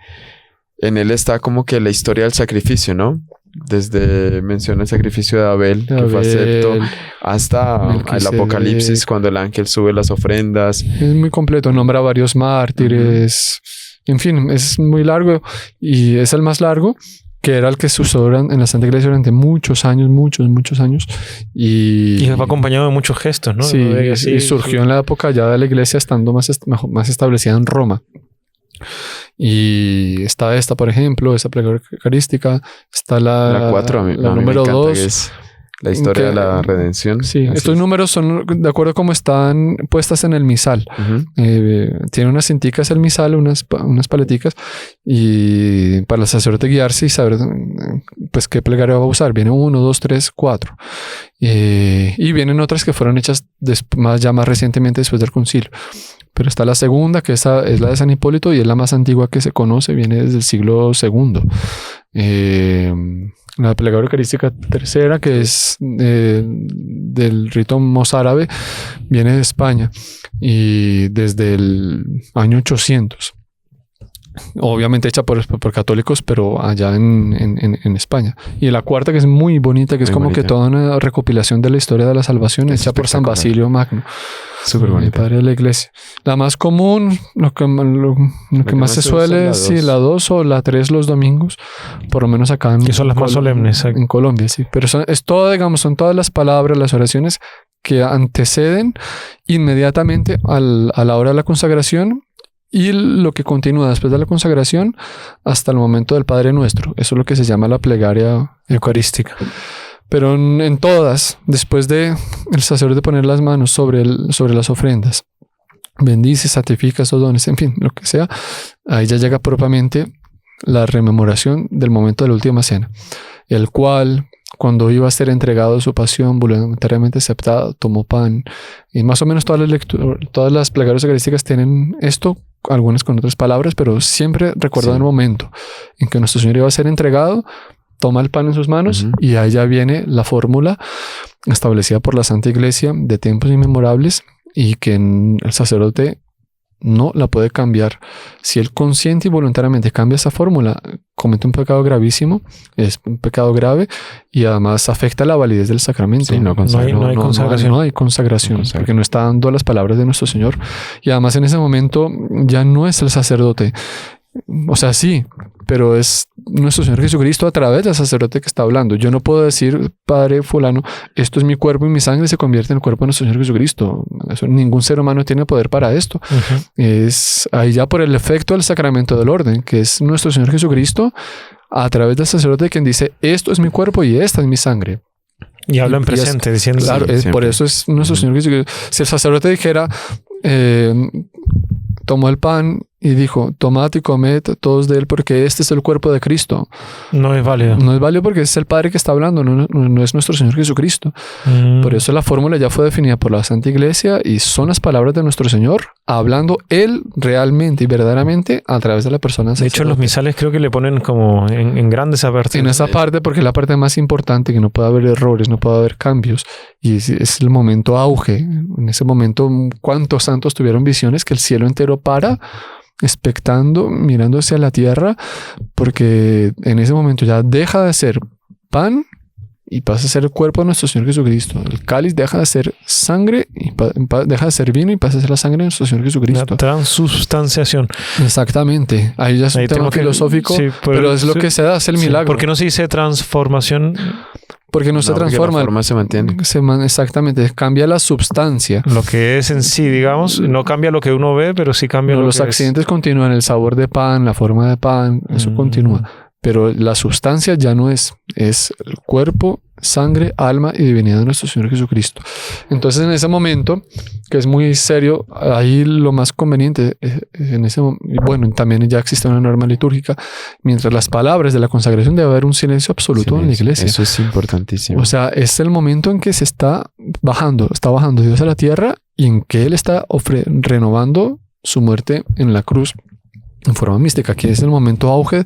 en él está como que la historia del sacrificio, ¿no? Desde menciona el sacrificio de Abel, que fue acepto, hasta el Apocalipsis, cuando el ángel sube las ofrendas. Es muy completo, nombra varios mártires. En fin, es muy largo y es el más largo, que era el que se usó en la Santa Iglesia durante muchos años. Y fue acompañado de muchos gestos, ¿no? Sí, y surgió en la época ya de la Iglesia estando más establecida en Roma. Y está esta, por ejemplo, esa plegaria eucarística. Está la 4, la número 2. La historia de la redención. Sí, estos números son de acuerdo a cómo están puestas en el misal. Tiene unas cinticas el misal, unas paleticas, y para el sacerdote guiarse y saber pues qué plegaria va a usar. Viene 1, 2, 3, 4. Y vienen otras que fueron hechas más recientemente después del concilio. Pero está la segunda, que esa es la de San Hipólito y es la más antigua que se conoce, viene desde el siglo II. La plegaria eucarística tercera, que es del rito mozárabe, viene de España y desde el año 800. Obviamente hecha por católicos, pero allá en España. Y la cuarta, que es muy bonita, que es como que toda una recopilación de la historia de la salvación, hecha por San Basilio Magno. Súper bonita. Padre de la Iglesia. La más común, lo que más se suele, la 2 o la 3 los domingos, por lo menos acá que son las más solemnes en Colombia, sí. Pero es todo, digamos, son todas las palabras, las oraciones que anteceden inmediatamente a la hora de la consagración. Y lo que continúa después de la consagración hasta el momento del Padre Nuestro. Eso es lo que se llama la plegaria eucarística. Pero en todas, después de el sacerdote poner las manos sobre las ofrendas, bendice, santifica esos dones, en fin, lo que sea, ahí ya llega propiamente la rememoración del momento de la última cena, el cual, cuando iba a ser entregado su pasión voluntariamente aceptada, tomó pan. Y más o menos todas las plegarias eucarísticas tienen esto, algunas con otras palabras, pero siempre recordando el momento en que nuestro Señor iba a ser entregado, toma el pan en sus manos y ahí ya viene la fórmula establecida por la Santa Iglesia de tiempos inmemorables y que el sacerdote no la puede cambiar. Si él consciente y voluntariamente cambia esa fórmula, comete un pecado gravísimo, es un pecado grave y además afecta la validez del sacramento. Sí, no hay consagración. No hay consagración, porque no está dando las palabras de nuestro Señor. Y además en ese momento ya no es el sacerdote. O sea, sí, pero es nuestro Señor Jesucristo a través del sacerdote que está hablando. Yo no puedo decir, Padre fulano, esto es mi cuerpo y mi sangre se convierte en el cuerpo de nuestro Señor Jesucristo. Ningún ser humano tiene poder para esto. Es ahí ya por el efecto del sacramento del orden, que es nuestro Señor Jesucristo a través del sacerdote quien dice, esto es mi cuerpo y esta es mi sangre. Y habla en presente, diciendo... Claro, por eso es nuestro Señor Jesucristo. Si el sacerdote dijera... tomó el pan y dijo, tomad y comed todos de él porque este es el cuerpo de Cristo. No es válido. No es válido porque es el Padre que está hablando, no es nuestro Señor Jesucristo. Por eso la fórmula ya fue definida por la Santa Iglesia y son las palabras de nuestro Señor hablando Él realmente y verdaderamente a través de la persona. De hecho, en los misales creo que le ponen como en grandes partes. En esa parte, porque es la parte más importante, que no puede haber errores, no puede haber cambios. Y es el momento auge. En ese momento, ¿cuántos santos tuvieron visiones que el cielo entero para expectando, mirando hacia la tierra? Porque en ese momento ya deja de ser pan y pasa a ser el cuerpo de nuestro Señor Jesucristo. El cáliz deja de ser sangre y deja de ser vino y pasa a ser la sangre de nuestro Señor Jesucristo. La transubstanciación. Exactamente. Ahí ya es un tema filosófico, sí, pero es lo que se da, es el milagro. ¿Por qué no se dice transformación? Porque no se transforma. La forma se mantiene. Exactamente. Cambia la substancia. Lo que es en sí, digamos, no cambia lo que uno ve, pero sí cambia lo los que accidentes continúan. El sabor de pan, la forma de pan, eso continúa. Pero la sustancia ya no es el cuerpo, sangre, alma y divinidad de nuestro Señor Jesucristo. Entonces, en ese momento, que es muy serio, ahí lo más conveniente, bueno, también ya existe una norma litúrgica, mientras las palabras de la consagración debe haber un silencio absoluto en la iglesia. Eso es importantísimo. O sea, es el momento en que se está bajando Dios a la tierra y en que Él está renovando su muerte en la cruz en forma mística, que es el momento auge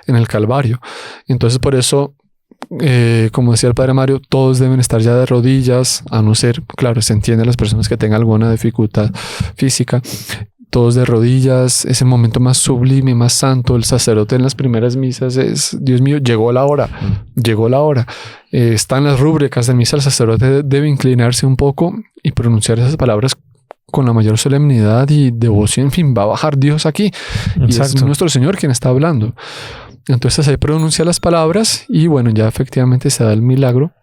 en el Calvario. Entonces, por eso, como decía el Padre Mario, todos deben estar ya de rodillas, a no ser, claro, se entiende las personas que tengan alguna dificultad física, todos de rodillas, es el momento más sublime, más santo. El sacerdote en las primeras misas es, Dios mío, llegó la hora. Están las rúbricas de misa, el sacerdote debe inclinarse un poco y pronunciar esas palabras con la mayor solemnidad y devoción. En fin, va a bajar Dios aquí. Exacto. Y es nuestro Señor quien está hablando. Entonces ahí pronuncia las palabras y bueno, ya efectivamente se da el milagro.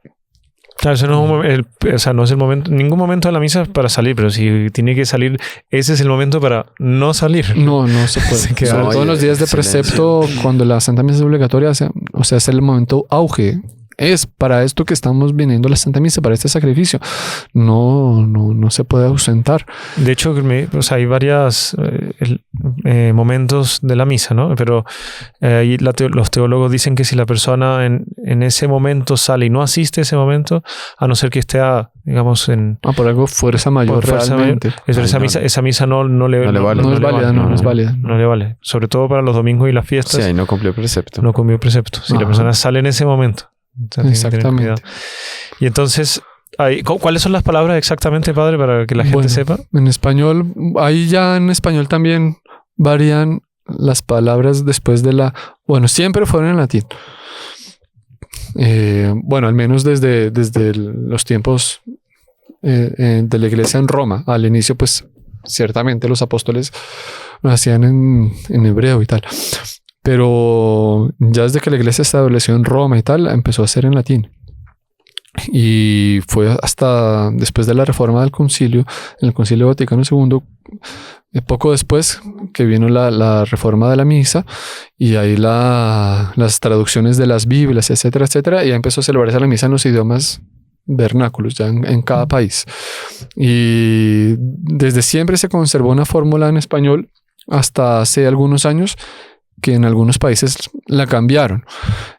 Claro, eso no es el momento, ningún momento de la misa para salir, pero si tiene que salir, ese es el momento para no salir. No se puede. Sobre todo en los días de precepto, cuando la Santa Misa es obligatoria, o sea, es el momento auge. Es para esto que estamos viniendo a la Santa Misa, para este sacrificio. No se puede ausentar. De hecho, hay varios momentos de la misa, ¿no? Pero los teólogos dicen que si la persona en ese momento sale y no asiste a ese momento, a no ser que esté, digamos, por algo fuerza mayor realmente. Esa misa no le vale. No es válida. No le vale. Sobre todo para los domingos y las fiestas. Sí, ahí no cumplió precepto. No cumplió precepto. Si la persona sale en ese momento. Exactamente. Y entonces, ¿cuáles son las palabras exactamente, Padre, para que la gente sepa? En español, ahí ya en español también varían las palabras después de siempre fueron en latín. Al menos desde los tiempos de la iglesia en Roma. Al inicio, pues, ciertamente los apóstoles lo hacían en hebreo y tal. Pero ya desde que la iglesia se estableció en Roma y tal, empezó a ser en latín. Y fue hasta después de la reforma del concilio, en el Concilio Vaticano II, poco después que vino la reforma de la misa, y ahí las traducciones de las Biblias, etcétera, etcétera, y ya empezó a celebrarse la misa en los idiomas vernáculos, ya en cada país. Y desde siempre se conservó una fórmula en español hasta hace algunos años, que en algunos países la cambiaron.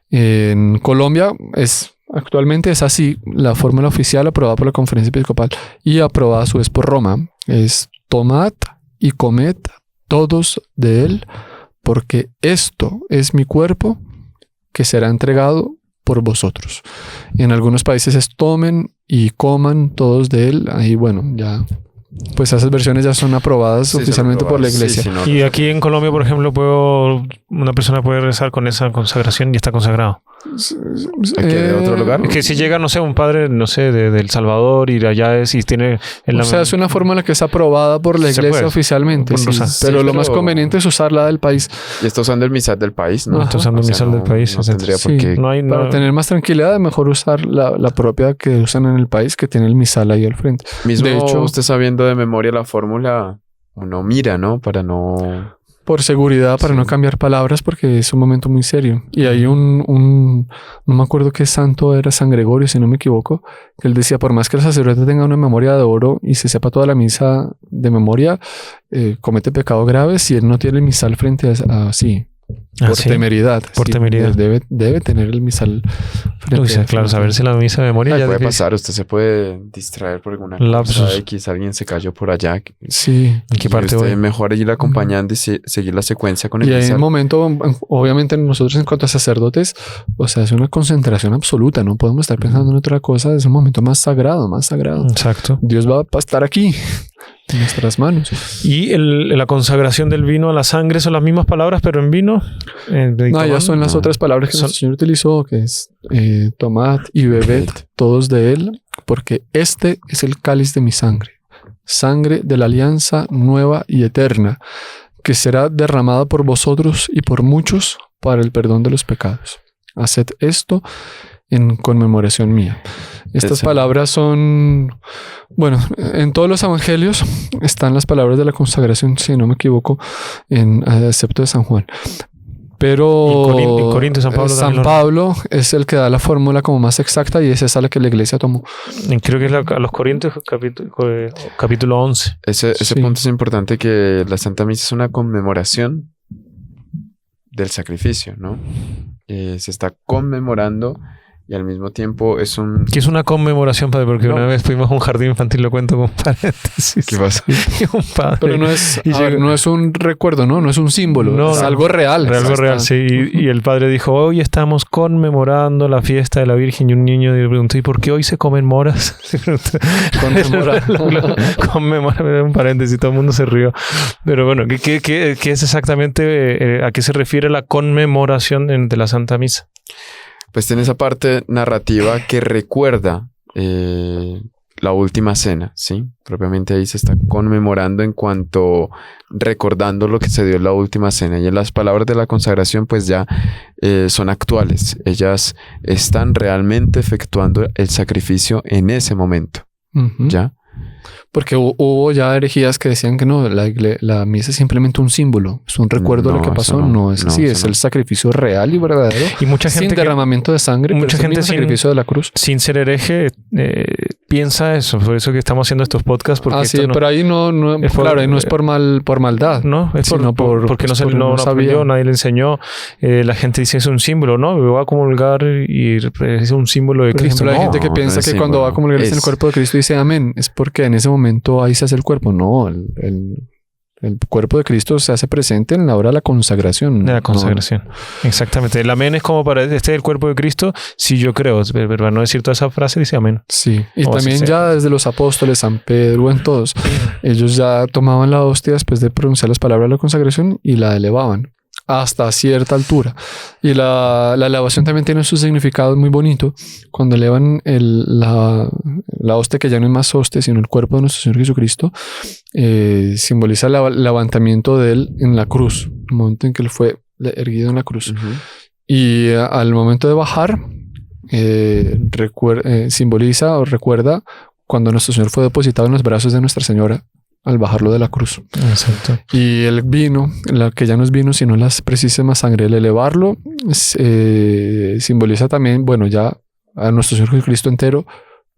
En Colombia actualmente es así, la fórmula oficial aprobada por la Conferencia Episcopal y aprobada a su vez por Roma. Es tomad y comed todos de él, porque esto es mi cuerpo que será entregado por vosotros. En algunos países es tomen y coman todos de él. Ahí ya... Pues esas versiones ya son aprobadas oficialmente por la iglesia. Y aquí en Colombia, por ejemplo, una persona puede rezar con esa consagración y está consagrado. ¿Aquí de otro lugar? Es que si llega, un padre, de El Salvador y allá y tiene... es una fórmula que es aprobada por la iglesia oficialmente. Pero lo más conveniente es usar la del país. Y está usando el misal del país, ¿no? Está usando el misal del país. No tendría por qué. Para tener más tranquilidad, es mejor usar la propia que usan en el país, que tiene el misal ahí al frente. De hecho, usted sabiendo de memoria la fórmula, uno mira, ¿no? Para no por seguridad, para no cambiar palabras, porque es un momento muy serio. Y hay no me acuerdo qué santo era, San Gregorio, si no me equivoco, que él decía, por más que el sacerdote tenga una memoria de oro y se sepa toda la misa de memoria, comete pecado grave si él no tiene el misal frente a sí. Por temeridad. Por temeridad. Debe tener el misal frente a claro, saberse la misa de memoria. Ya puede pasar, usted se puede distraer por alguna cosa X, alguien se cayó por allá. Sí. ¿En qué parte usted mejor ir acompañando y seguir la secuencia con el misal. Y hay un misal. momento, obviamente nosotros en cuanto a sacerdotes, o sea, es una concentración absoluta, no podemos estar pensando en otra cosa, es un momento más sagrado. Exacto. Dios va a estar aquí. En nuestras manos. ¿Y la consagración del vino a la sangre son las mismas palabras, pero en vino? No, ya son las otras palabras que el Señor utilizó, que es tomad y bebed todos de él, porque este es el cáliz de mi sangre, sangre de la alianza nueva y eterna, que será derramada por vosotros y por muchos para el perdón de los pecados. Haced esto en conmemoración mía. Estas palabras son, bueno, en todos los evangelios están las palabras de la consagración, si no me equivoco, excepto de San Juan. Pero en Corintios, San Pablo es el que da la fórmula como más exacta y es esa la que la iglesia tomó. Creo que es a los Corintios capítulo 11. Ese punto es importante, que la Santa Misa es una conmemoración del sacrificio, ¿no? Se está conmemorando. Y al mismo tiempo es un... ¿Qué es una conmemoración, padre? Porque una vez fuimos a un jardín infantil, lo cuento con paréntesis. ¿Qué pasa? Un padre. Pero no es un recuerdo, ¿no? No es un símbolo. Es algo real. Algo real, sí. Y el padre dijo, hoy estamos conmemorando la fiesta de la Virgen. Y un niño le preguntó, ¿y por qué hoy se comen moras? Conmemorar, un paréntesis, todo el mundo se rió. Pero bueno, ¿qué es exactamente, a qué se refiere la conmemoración de la Santa Misa? Pues tiene esa parte narrativa que recuerda la última cena, ¿sí? Propiamente ahí se está conmemorando en cuanto recordando lo que se dio en la última cena. Y en las palabras de la consagración pues ya son actuales. Ellas están realmente efectuando el sacrificio en ese momento, ¿ya? Porque hubo ya herejías que decían que no, la misa es simplemente un símbolo, es un recuerdo de lo que pasó. No es así, es el sacrificio real y verdadero. Y mucha gente sin derramamiento de sangre, mucha gente sin sacrificio de la cruz. Sin ser hereje, piensa eso. Por eso que estamos haciendo estos podcasts. Porque sí, pero ahí no es por maldad. No, es porque no aprendió, nadie le enseñó. La gente dice es un símbolo, ¿no? Me voy a comulgar y es un símbolo de Cristo. Ejemplo, hay gente que piensa que cuando va a comulgar en el cuerpo de Cristo dice amén. Es porque en ese momento ahí se hace el cuerpo. No, el cuerpo de Cristo se hace presente en la hora de la consagración. De la consagración. No. Exactamente. El amén es como para este es el cuerpo de Cristo. Si yo creo, para no decir toda esa frase, dice amén. Sí. Y también ya desde los apóstoles, San Pedro, en todos, ellos ya tomaban la hostia después de pronunciar las palabras de la consagración y la elevaban hasta cierta altura. Y la elevación también tiene su significado muy bonito. Cuando elevan la hostia, que ya no es más hostia, sino el cuerpo de nuestro Señor Jesucristo, simboliza el levantamiento de Él en la cruz, el momento en que Él fue erguido en la cruz. Y al momento de bajar, simboliza o recuerda cuando nuestro Señor fue depositado en los brazos de Nuestra Señora al bajarlo de la cruz. Exacto. Y el vino, que ya no es vino, sino la precisísima sangre, el elevarlo, simboliza también, bueno, ya a nuestro Señor Jesucristo entero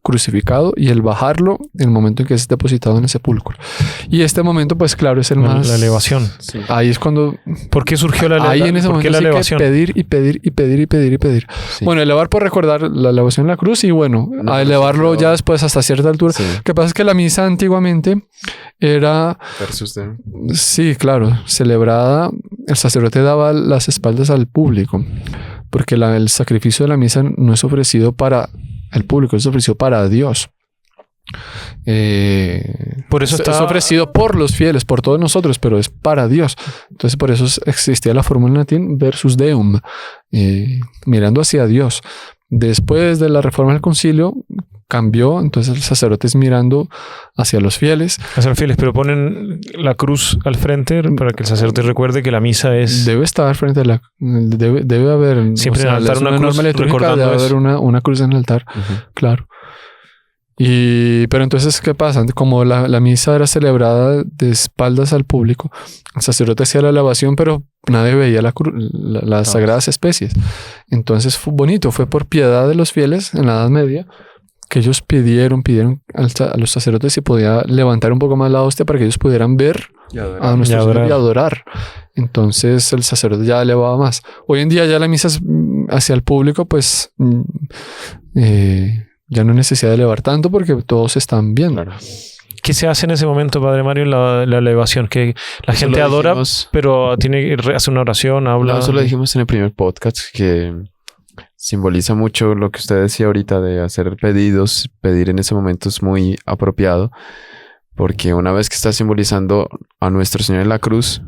crucificado, y el bajarlo en el momento en que es depositado en el sepulcro. Y este momento, pues claro, es el más... La elevación. Sí. Ahí es cuando... ¿Por qué surgió la elevación? Ahí en ese momento la elevación? Que pedir. Sí. Bueno, elevar por recordar la elevación en la cruz y bueno, a elevarlo ya después hasta cierta altura. Sí. Lo que pasa es que la misa antiguamente era... Sí, claro. Celebrada, el sacerdote daba las espaldas al público, porque el sacrificio de la misa no es ofrecido para el público, es ofrecido para Dios. Por eso es ofrecido por los fieles, por todos nosotros, pero es para Dios. Entonces por eso existía la fórmula en latín versus Deum, mirando hacia Dios. Después de la reforma del concilio cambió, entonces el sacerdote es mirando hacia los fieles. Hacia los fieles, pero ponen la cruz al frente para que el sacerdote recuerde que la misa es... Debe estar frente a la... Debe haber... Siempre en el altar una cruz recordando debe haber una cruz en el altar, claro. Pero entonces, ¿qué pasa? Como la misa era celebrada de espaldas al público, el sacerdote hacía la elevación, pero nadie veía las sagradas especies. Entonces fue bonito, fue por piedad de los fieles en la Edad Media que ellos pidieron a los sacerdotes si podía levantar un poco más la hostia para que ellos pudieran ver a nuestro Señor y adorar. Entonces el sacerdote ya elevaba más. Hoy en día ya la misa es hacia el público, pues ya no hay necesidad de elevar tanto porque todos están viendo. Claro. ¿Qué se hace en ese momento, Padre Mario, en la elevación? Que la gente adora, pero hace una oración, habla. No, eso lo dijimos en el primer podcast, que simboliza mucho lo que usted decía ahorita de hacer pedidos. Pedir en ese momento es muy apropiado, porque una vez que está simbolizando a nuestro Señor en la cruz,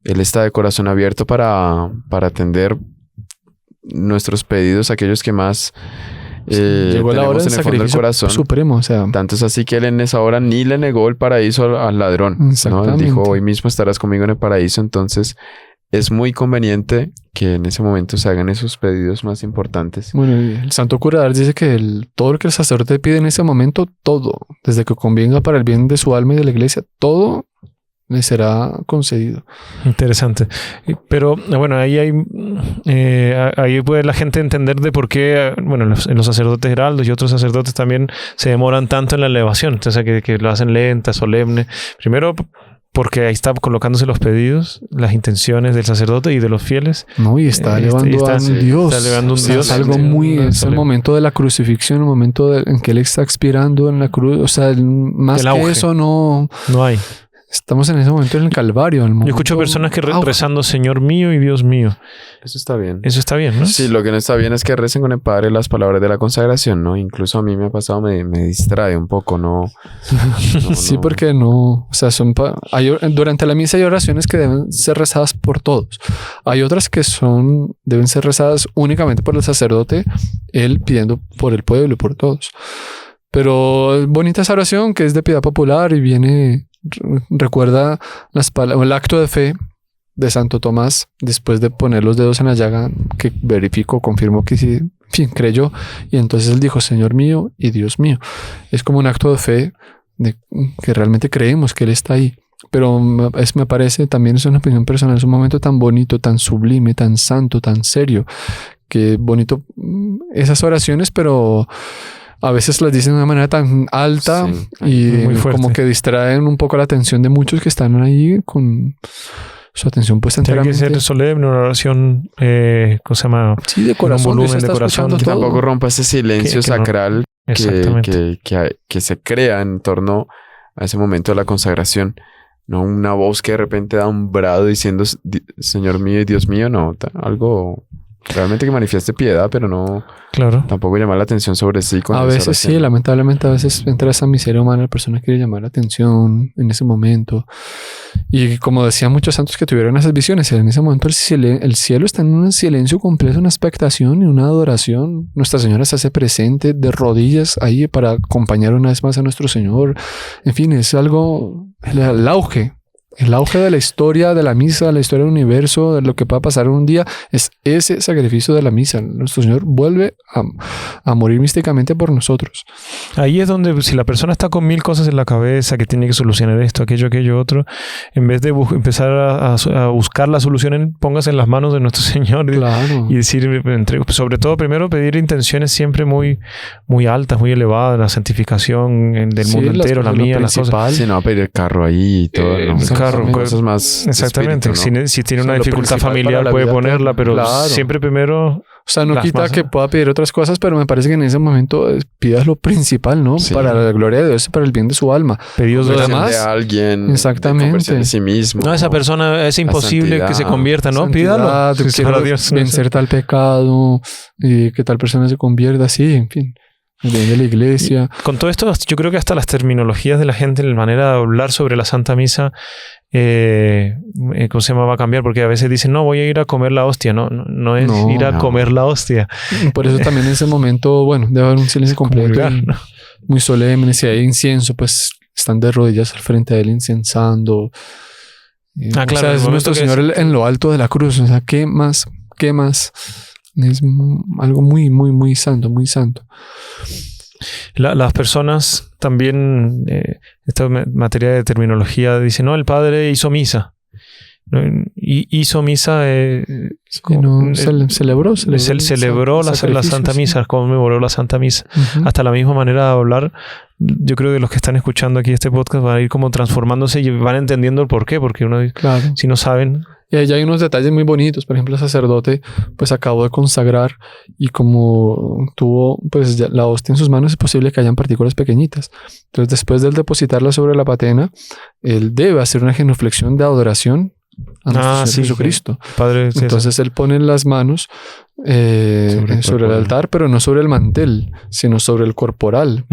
Él está de corazón abierto para atender nuestros pedidos, aquellos que más llegó la hora del sacrificio corazón supremo, o sea. Tanto es así que Él en esa hora ni le negó el paraíso al ladrón, ¿no? Él dijo, hoy mismo estarás conmigo en el paraíso. Entonces es muy conveniente que en ese momento se hagan esos pedidos más importantes. Bueno, el Santo Cura de Ars dice que todo lo que el sacerdote pide en ese momento, todo, desde que convenga para el bien de su alma y de la iglesia, todo le será concedido. Interesante. Pero bueno, ahí puede la gente entender de por qué, bueno, en los sacerdotes heraldos y otros sacerdotes también se demoran tanto en la elevación. O sea, que lo hacen lenta, solemne. Primero, porque ahí está colocándose los pedidos, las intenciones del sacerdote y de los fieles. No, y está elevando a un Dios. Está elevando a un Dios. Es algo es el momento de la crucifixión, el momento en que Él está expirando en la cruz. O sea, más que eso no hay. Estamos en ese momento en el Calvario. Yo escucho personas que rezando Señor mío y Dios mío. Eso está bien. Eso está bien, ¿no? Sí, lo que no está bien es que recen con el Padre las palabras de la consagración, ¿no? Incluso a mí me ha pasado, me distrae un poco, ¿no? Sí, porque no... O sea, durante la misa hay oraciones que deben ser rezadas por todos. Hay otras que deben ser rezadas únicamente por el sacerdote, él pidiendo por el pueblo y por todos. Pero es bonita esa oración que es de piedad popular y recuerda el acto de fe de Santo Tomás después de poner los dedos en la llaga, que confirmó que sí, en fin, creyó, y entonces él dijo, Señor mío y Dios mío. Es como un acto de fe que realmente creemos que Él está ahí. Pero me parece, también es una opinión personal, es un momento tan bonito, tan sublime, tan santo, tan serio, que bonito esas oraciones, pero a veces las dicen de una manera tan alta y muy fuerte, como que distraen un poco la atención de muchos que están ahí con su atención puesta enteramente. Tiene que ser solemne, una oración, ¿cómo se llama? Sí, de corazón. Un volumen de corazón. Que tampoco rompa ese silencio sacral que se crea en torno a ese momento de la consagración. No una voz que de repente da un brado diciendo Señor mío y Dios mío, no. Algo realmente que manifieste piedad, pero no... Claro. Tampoco llamar la atención sobre sí. A veces sí, lamentablemente a veces entra esa miseria humana, la persona quiere llamar la atención en ese momento. Y como decían muchos santos que tuvieron esas visiones, en ese momento el cielo está en un silencio completo, una expectación y una adoración. Nuestra Señora se hace presente de rodillas ahí para acompañar una vez más a nuestro Señor. En fin, es algo, el auge de la historia de la misa, la historia del universo, de lo que va a pasar un día, es ese sacrificio de la misa. Nuestro Señor vuelve a morir místicamente por nosotros. Ahí es donde, si la persona está con 1000 cosas en la cabeza, que tiene que solucionar esto, aquello, otro, en vez de empezar a buscar la solución, póngase en las manos de nuestro Señor. Claro. Y decir, sobre todo, primero pedir intenciones siempre muy, muy altas, muy elevadas, la santificación del mundo entero, la mía, las cosas. Si no va a pedir el carro ahí y todo, ¿no? Cosas más exactamente, espíritu, ¿no? Si tiene una dificultad familiar puede ponerla, pero siempre primero... O sea, no quita que pueda pedir otras cosas, pero me parece que en ese momento pidas lo principal, ¿no? Sí. Para la gloria de Dios y para el bien de su alma. Pedidos de alguien. Exactamente. De sí mismo. No, esa persona es imposible que se convierta, ¿no? Pídalo. Quiero vencer tal pecado y que tal persona se convierta, sí, en fin. De la iglesia. Con todo esto, yo creo que hasta las terminologías de la gente, la manera de hablar sobre la Santa Misa, ¿cómo se llama? Va a cambiar, porque a veces dicen, no, voy a ir a comer la hostia. No es ir a comer la hostia. Por eso también en ese momento, bueno, debe haber un silencio completo, muy solemne. Si hay incienso, pues están de rodillas al frente de él incensando. Claro. O sea, es nuestro Señor en lo alto de la cruz. O sea, ¿qué más? Es algo muy, muy, muy santo, muy santo. Las personas también, esta materia de terminología, dicen, no, el padre hizo misa. Hizo misa, celebró la Santa Misa, conmemoró la Santa Misa. Hasta la misma manera de hablar, yo creo que los que están escuchando aquí este podcast van a ir como transformándose y van entendiendo el porqué, porque uno, si no saben... Y ahí hay unos detalles muy bonitos. Por ejemplo, el sacerdote pues acabó de consagrar y como tuvo pues ya la hostia en sus manos, es posible que hayan partículas pequeñitas. Entonces, después de depositarla sobre la patena, él debe hacer una genuflexión de adoración a nuestro Señor Jesucristo. Padre, entonces él pone las manos sobre el altar, pero no sobre el mantel, sino sobre el corporal,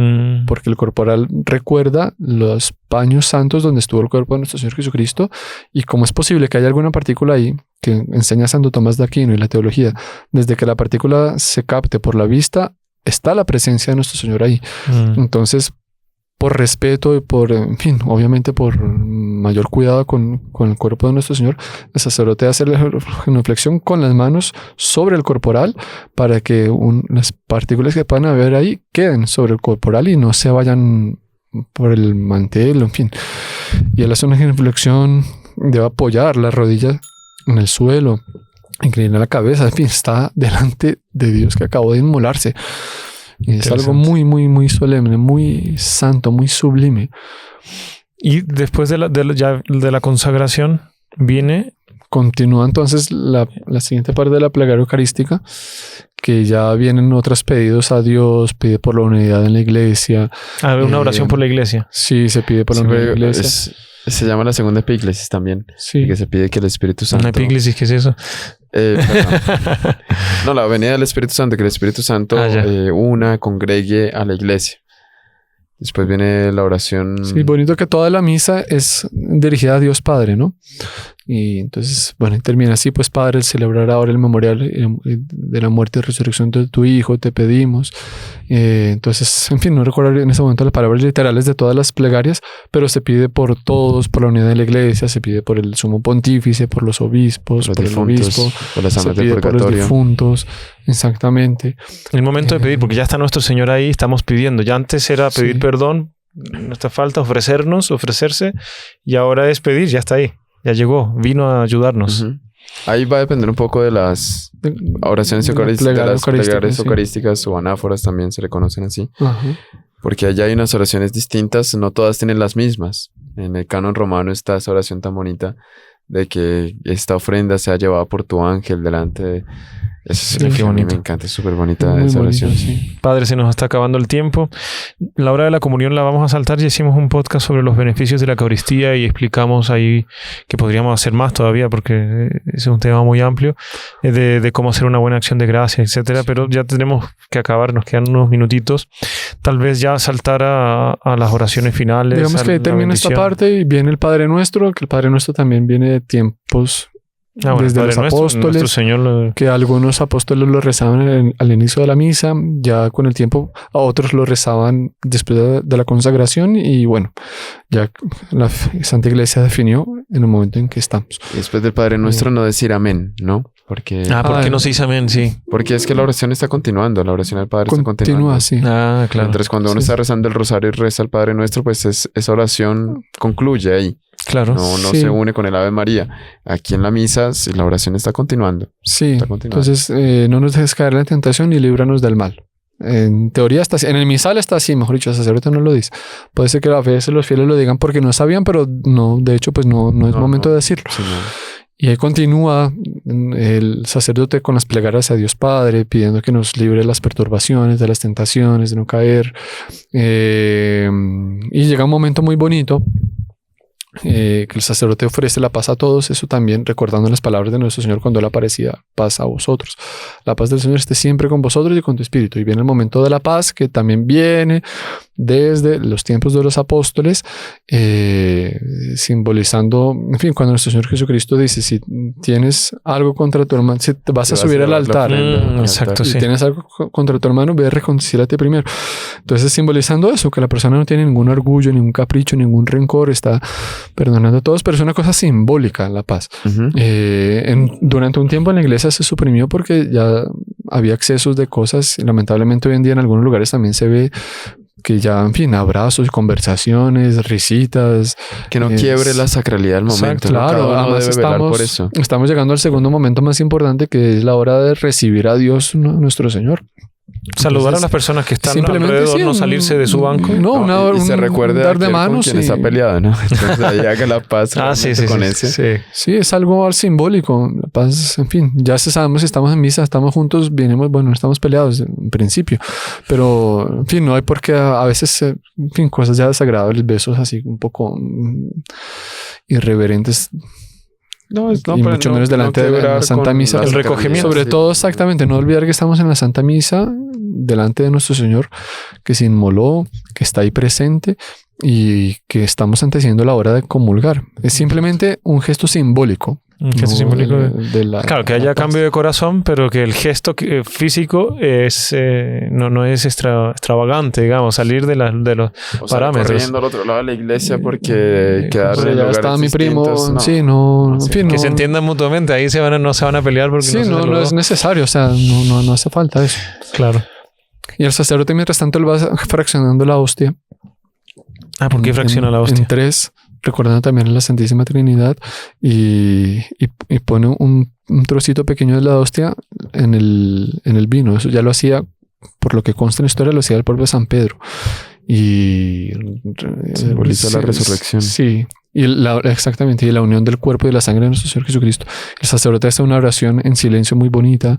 porque el corporal recuerda los paños santos donde estuvo el cuerpo de nuestro Señor Jesucristo, y como es posible que haya alguna partícula ahí, que enseña Santo Tomás de Aquino y la teología, desde que la partícula se capte por la vista, está la presencia de nuestro Señor ahí. Entonces, por respeto y por, en fin, obviamente por mayor cuidado con el cuerpo de nuestro Señor, el sacerdote hace la genuflexión con las manos sobre el corporal para que las partículas que puedan haber ahí queden sobre el corporal y no se vayan por el mantel, en fin. Y él hace una genuflexión, debe apoyar las rodillas en el suelo, inclinar la cabeza, en fin, está delante de Dios que acabó de inmolarse. Y es algo muy, muy, muy solemne, muy santo, muy sublime. Y después de la consagración viene... Continúa entonces la siguiente parte de la plegaria eucarística, que ya vienen otros pedidos a Dios, pide por la unidad en la iglesia. Una oración por la iglesia. Sí, se pide por la unidad en la iglesia. Se llama la segunda epíclesis también. Sí. Que se pide que el Espíritu Santo... ¿Una epíclesis? ¿Qué es eso? No, la venida del Espíritu Santo, que el Espíritu Santo congregue a la iglesia. Después viene la oración... Sí, bonito que toda la misa es dirigida a Dios Padre, ¿no? Y entonces, bueno, termina así, pues Padre, el celebrar ahora el memorial de la muerte y resurrección de tu Hijo, te pedimos. Entonces, en fin, no recuerdo en ese momento las palabras literales de todas las plegarias, pero se pide por todos, por la unidad de la iglesia, se pide por el sumo pontífice, por los obispos, por el obispo, por las almas del purgatorio, por los difuntos, exactamente. El momento de pedir, porque ya está nuestro Señor ahí, estamos pidiendo. Ya antes era pedir perdón, nuestra falta, ofrecerse, y ahora es pedir, ya está ahí. Ya llegó, vino a ayudarnos. Ahí va a depender un poco de las oraciones eucarísticas, de las plegarias eucarísticas o anáforas también se le conocen así. Porque allá hay unas oraciones distintas, no todas tienen las mismas. En el canon romano está esa oración tan bonita de que esta ofrenda sea llevada por tu ángel delante de... Eso es a mí me encanta, es súper bonita esa oración. Sí. Padre, se nos está acabando el tiempo. La hora de la comunión la vamos a saltar. Ya hicimos un podcast sobre los beneficios de la Eucaristía y explicamos ahí que podríamos hacer más todavía porque es un tema muy amplio de cómo hacer una buena acción de gracia, etcétera. Pero ya tenemos que acabar, nos quedan unos minutitos. Tal vez ya saltar a las oraciones finales. Digamos que termina esta parte y viene el Padre Nuestro, que el Padre Nuestro también viene de tiempos... desde los apóstoles, que algunos apóstoles lo rezaban al inicio de la misa, ya con el tiempo a otros lo rezaban después de la consagración y bueno, ya la Santa Iglesia definió en el momento en que estamos. Y después del Padre Nuestro no decir amén, ¿no? Porque... ¿por qué no se dice amén? Sí. Porque es que la oración está continuando, la oración al Padre está continuando. Sí. Claro. Entonces cuando uno está rezando el rosario y reza al Padre Nuestro, pues esa oración concluye ahí. Claro. No se une con el Ave María. Aquí en la misa la oración está continuando. Sí. Entonces no nos dejes caer en la tentación y líbranos del mal. En teoría está así. En el misal está así, mejor dicho, el sacerdote no lo dice. Puede ser que a veces los fieles lo digan porque no sabían, pero no, de hecho, pues no es momento de decirlo. Sí, no. Y ahí continúa el sacerdote con las plegarias a Dios Padre, pidiendo que nos libre de las perturbaciones, de las tentaciones, de no caer. Y llega un momento muy bonito que el sacerdote ofrece la paz a todos, eso también recordando las palabras de nuestro Señor cuando Él aparecía, paz a vosotros. La paz del Señor esté siempre con vosotros y con tu espíritu. Y viene el momento de la paz que también viene desde los tiempos de los apóstoles, simbolizando, en fin, cuando nuestro Señor Jesucristo dice, si tienes algo contra tu hermano, si te vas a subir al altar, exacto, si sí. tienes algo contra tu hermano, ve a reconcíliate primero. Entonces, simbolizando eso, que la persona no tiene ningún orgullo, ningún capricho, ningún rencor, está perdonando a todos, pero es una cosa simbólica la paz. Durante un tiempo en la iglesia se suprimió porque ya había excesos de cosas. Lamentablemente hoy en día en algunos lugares también se ve que ya, en fin, abrazos, conversaciones, risitas. Que no quiebre la sacralidad del momento. Exacto, claro, además estamos llegando al segundo momento más importante, que es la hora de recibir a Dios, nuestro Señor. Saludar a las personas que están alrededor, no salirse de su banco. No, y se recuerde dar de manos con quien está peleado, ¿no? Entonces ahí haga la paz con ese. Sí, es algo simbólico. La paz, en fin, ya sabemos si estamos en misa, estamos juntos, no estamos peleados en principio. Pero, en fin, no hay por qué a veces, en fin, cosas ya desagradables, besos así un poco irreverentes. Y mucho menos delante de la Santa Misa. El recogimiento. Sobre todo, exactamente, no olvidar que estamos en la Santa Misa, delante de nuestro Señor, que se inmoló, que está ahí presente y que estamos antecediendo la hora de comulgar. Es simplemente un gesto simbólico. Un gesto simbólico claro, que haya cambio de corazón, pero que el gesto físico es no es extravagante, digamos, salir de los parámetros. Corriendo al otro lado de la iglesia porque quedarse en ya lugares estaba mi primo, no. Sí, no, en fin, que se entiendan mutuamente, ahí no se van a pelear porque sí, no es necesario, o sea, no hace falta eso. Claro. Y el sacerdote, mientras tanto, él va fraccionando la hostia. ¿Por qué fracciona la hostia? En 3, recordando también a la Santísima Trinidad, y pone un trocito pequeño de la hostia en el vino. Eso ya lo hacía, por lo que consta en la historia, lo hacía el propio San Pedro. Y simboliza la resurrección. Sí. Exactamente, y la unión del cuerpo y de la sangre de nuestro Señor Jesucristo. El sacerdote hace una oración en silencio muy bonita,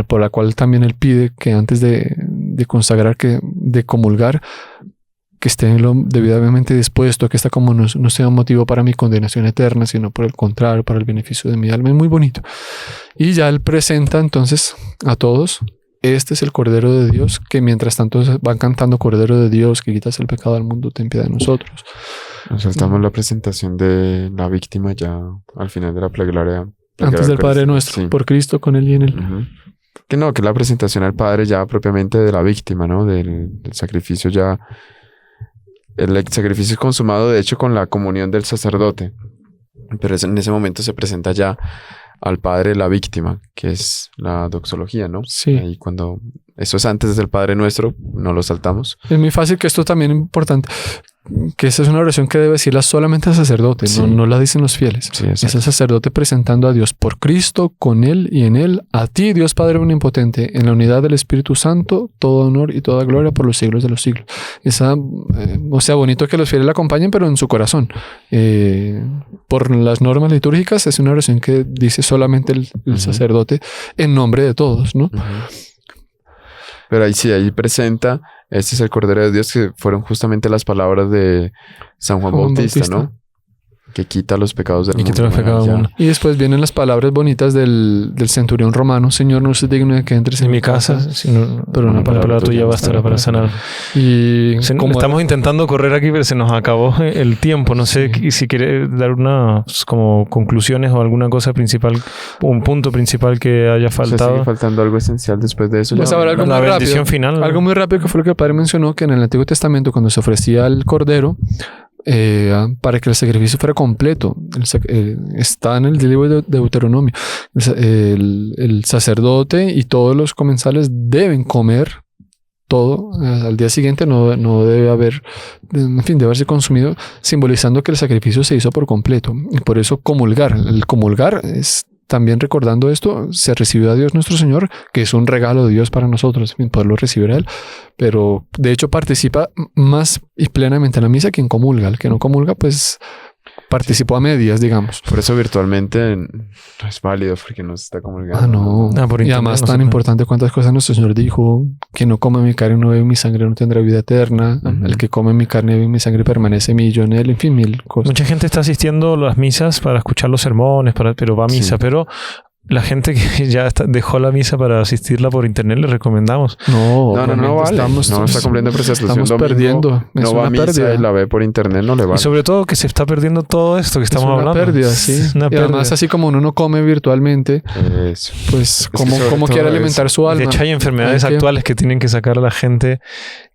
por la cual también él pide que antes de consagrar, de comulgar, que esté debidamente dispuesto, que esta como no sea un motivo para mi condenación eterna, sino por el contrario, para el beneficio de mi alma. Es muy bonito. Y ya él presenta entonces a todos: este es el Cordero de Dios, que mientras tanto van cantando Cordero de Dios, que quitas el pecado del mundo, ten piedad de nosotros. Nos saltamos la presentación de la víctima ya al final de la plegaria. Antes del Padre Nuestro, sí. Por Cristo, con él y en él. Que es la presentación al Padre ya propiamente de la víctima, ¿no? Del sacrificio ya. El sacrificio es consumado, de hecho, con la comunión del sacerdote. Pero en ese momento se presenta ya al Padre la víctima, que es la doxología, ¿no? Sí. Ahí cuando eso es antes del Padre Nuestro, no lo saltamos. Es muy fácil, que esto también es importante, que esa es una oración que debe decirla solamente el sacerdote, sí. no la dicen los fieles. Sí, es el sacerdote presentando a Dios por Cristo, con él y en él, a ti, Dios Padre omnipotente, en la unidad del Espíritu Santo, todo honor y toda gloria por los siglos de los siglos. Bonito que los fieles la acompañen, pero en su corazón. Por las normas litúrgicas es una oración que dice solamente el sacerdote en nombre de todos, ¿no? Pero ahí presenta, este es el Cordero de Dios, que fueron justamente las palabras de San Juan Bautista, ¿no? Que quita los pecados del mundo. Y después vienen las palabras bonitas del centurión romano: Señor, no soy digno de que entres en mi casa, pero una palabra tuya bastará para sanar. Y estamos intentando correr aquí, pero se nos acabó el tiempo. No sé si quiere dar unas como conclusiones o alguna cosa principal, un punto principal que haya faltado. Sigue faltando algo esencial después de eso. Pues ahora algo la muy bendición rápido, final. Algo muy rápido, que fue lo que el padre mencionó, que en el Antiguo Testamento, cuando se ofrecía el cordero, para que el sacrificio fuera completo, está en el libro de Deuteronomio, el sacerdote y todos los comensales deben comer todo al día siguiente, no debe haber, en fin, debe haberse consumido, simbolizando que el sacrificio se hizo por completo. Y por eso el comulgar es también recordando esto: se recibió a Dios nuestro Señor, que es un regalo de Dios para nosotros, poderlo recibir a Él. Pero de hecho participa más y plenamente en la misa quien comulga. El que no comulga, pues participó a medias, digamos. Por eso virtualmente no es válido, porque no se está comulgando. No. Y además tan importante cuántas cosas nuestro Señor dijo: quien no come mi carne y no bebe mi sangre no tendrá vida eterna. El que come mi carne y bebe mi sangre permanece en mí y yo en él. En fin, 1000 cosas. Mucha gente está asistiendo a las misas para escuchar los sermones, pero va a misa, pero la gente que ya dejó la misa para asistirla por internet, les recomendamos. No vale. No está cumpliendo precios. Estamos perdiendo. No va a misa y la ve por internet, no le vale. Y sobre todo que se está perdiendo todo esto que estamos hablando. Es una pérdida, sí. Y además, así como uno no come virtualmente, pues como quiere alimentar su alma. De hecho, hay enfermedades actuales que tienen que sacar a la gente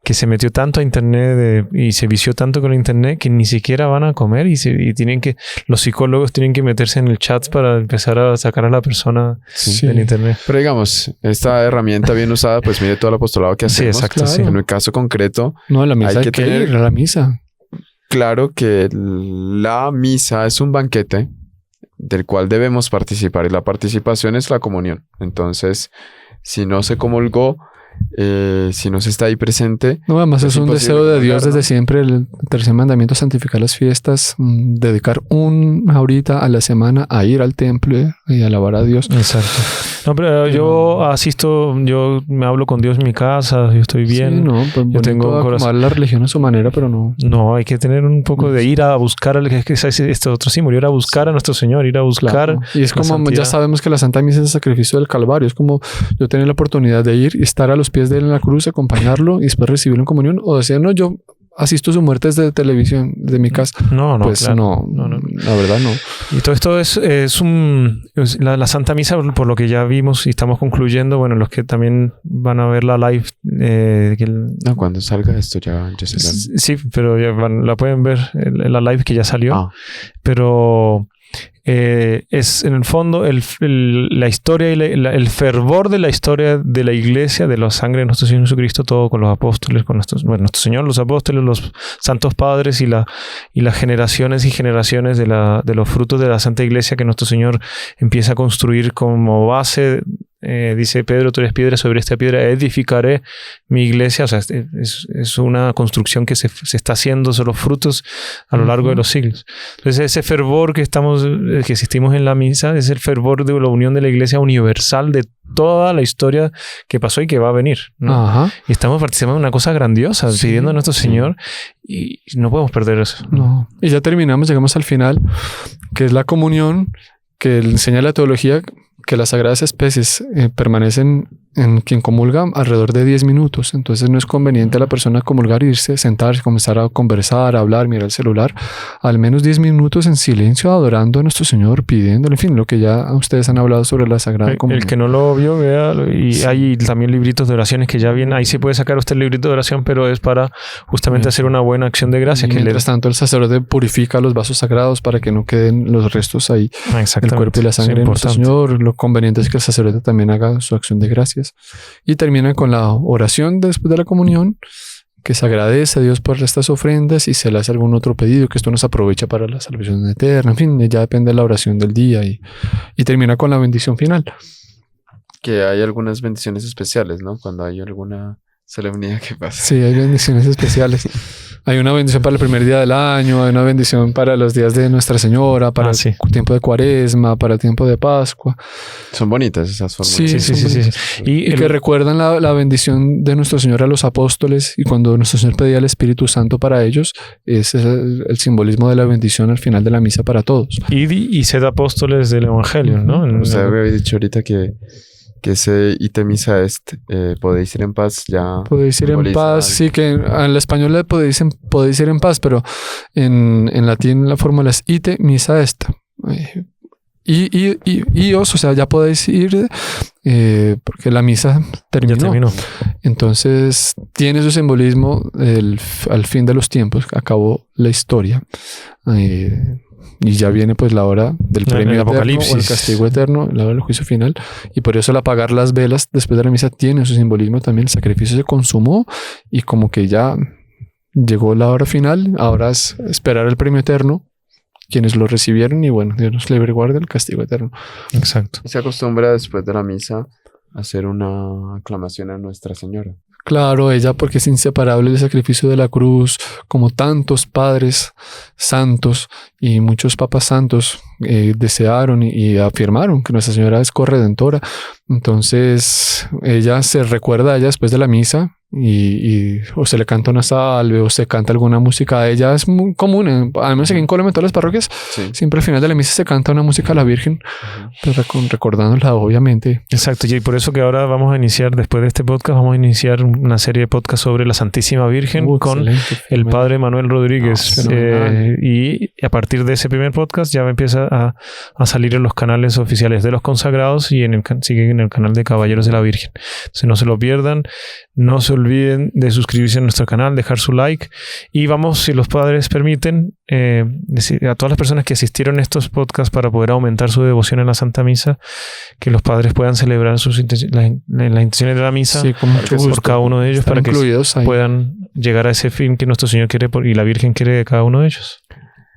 que se metió tanto a internet y se vició tanto con internet que ni siquiera van a comer y tienen que, los psicólogos tienen que meterse en el chat para empezar a sacar a la persona del internet. Pero digamos, esta herramienta bien usada, pues mire todo el apostolado que hacemos. Sí, exacto. Claro. En el caso concreto, no, la misa hay que tener ir a la misa. Claro que la misa es un banquete del cual debemos participar y la participación es la comunión. Entonces, si no se comulgó, si no se está ahí presente. No, además es un deseo de Dios desde siempre. El tercer mandamiento, santificar las fiestas, dedicar una horita a la semana a ir al templo y alabar a Dios. Exacto. No, pero yo asisto, yo me hablo con Dios en mi casa, yo estoy bien. Sí, no, pues yo tengo acomodar la religión a su manera, pero no. No, hay que tener un poco de ir a buscar, este otro símbolo, ir a buscar a nuestro Señor, ir a buscar. Claro. Y es como, santidad. Ya sabemos que la Santa Misa es el sacrificio del Calvario. Es como yo tener la oportunidad de ir y estar a los pies de él en la cruz, acompañarlo y después recibirlo en comunión. O decir, no, yo asisto a su muerte desde televisión, de mi casa. No, pues claro. no, la verdad no. Y todo esto es la Santa Misa, por lo que ya vimos y estamos concluyendo. Bueno, los que también van a ver la live. No, cuando salga esto ya se la... Sí, pero ya la pueden ver, la live que ya salió. Pero... es en el fondo la historia y el fervor de la historia de la iglesia, de la sangre de nuestro Señor Jesucristo, todo con los apóstoles, con nuestro Señor, los apóstoles, los santos padres y las generaciones y generaciones de los frutos de la Santa Iglesia que nuestro Señor empieza a construir como base. Dice Pedro, tú eres piedra, sobre esta piedra edificaré mi iglesia. O sea, es una construcción que se está haciendo, son los frutos a lo largo de los siglos. Entonces, ese fervor que existimos en la misa es el fervor de la unión de la iglesia universal de toda la historia que pasó y que va a venir, ¿no? Y estamos participando en una cosa grandiosa, pidiendo a nuestro Señor, y no podemos perder eso. No. Y ya terminamos, llegamos al final, que es la comunión, que enseña la teología, que las sagradas especies permanecen en quien comulga alrededor de 10 minutos. Entonces no es conveniente a la persona comulgar, irse, sentarse, comenzar a conversar, a hablar, mirar el celular. Al menos 10 minutos en silencio, adorando a nuestro Señor, pidiéndole, en fin, lo que ya ustedes han hablado sobre la Sagrada Comunión. El que no lo vio, vea. Y hay también libritos de oraciones que ya vienen. Ahí sí puede sacar usted el librito de oración, pero es para justamente hacer una buena acción de gracia. Mientras tanto, el sacerdote purifica los vasos sagrados para que no queden los restos ahí del cuerpo y la sangre de nuestro Señor. Lo conveniente es que el sacerdote también haga su acción de gracias. Y termina con la oración después de la comunión, que se agradece a Dios por estas ofrendas y se le hace algún otro pedido, que esto nos aprovecha para la salvación eterna. En fin, ya depende de la oración del día y termina con la bendición final. Que hay algunas bendiciones especiales, ¿no? Cuando hay alguna solemnidad que pasa. Sí, hay bendiciones especiales. Hay una bendición para el primer día del año, hay una bendición para los días de Nuestra Señora, para el tiempo de Cuaresma, para el tiempo de Pascua. Son bonitas esas formas. Sí. Y que recuerdan la bendición de Nuestro Señor a los apóstoles, y cuando Nuestro Señor pedía el Espíritu Santo para ellos, ese es el simbolismo de la bendición al final de la misa para todos. Y sed apóstoles del Evangelio, ¿no? Usted había dicho ahorita que ese ite misa est, podéis ir en paz ya. Podéis ir en paz, sí, que en el español le podéis ir en paz, pero en latín la fórmula es ite misa est. O sea, ya podéis ir porque la misa terminó. Ya terminó. Entonces tiene su simbolismo al fin de los tiempos, acabó la historia. Y ya viene pues la hora del premio eterno, Apocalipsis, o el castigo eterno, la hora del juicio final. Y por eso el apagar las velas después de la misa tiene su simbolismo también. El sacrificio se consumó y como que ya llegó la hora final. Ahora es esperar el premio eterno, quienes lo recibieron, y bueno, Dios nos libre y guarde el castigo eterno. Exacto. Se acostumbra después de la misa a hacer una aclamación a Nuestra Señora. Claro, ella, porque es inseparable del sacrificio de la cruz, como tantos padres santos y muchos papas santos desearon y afirmaron que Nuestra Señora es corredentora. Entonces ella se recuerda a ella después de la misa, o se le canta una salve o se canta alguna música de ella. Es muy común, además aquí en Colombia, en todas las parroquias, siempre al final de la misa se canta una música a la Virgen, pues recordándola obviamente. Exacto, y por eso que ahora vamos a iniciar, después de este podcast, vamos a iniciar una serie de podcasts sobre la Santísima Virgen con el Padre Manuel Rodríguez. Y a partir de ese primer podcast ya empieza a salir en los canales oficiales de los consagrados y sigue en el canal de Caballeros de la Virgen. Entonces no se lo pierdan, no se olviden de suscribirse a nuestro canal, dejar su like y vamos, si los padres permiten, a todas las personas que asistieron a estos podcasts para poder aumentar su devoción en la Santa Misa, que los padres puedan celebrar las intenciones de la misa por cada uno de ellos para que puedan llegar a ese fin que nuestro Señor quiere y la Virgen quiere de cada uno de ellos.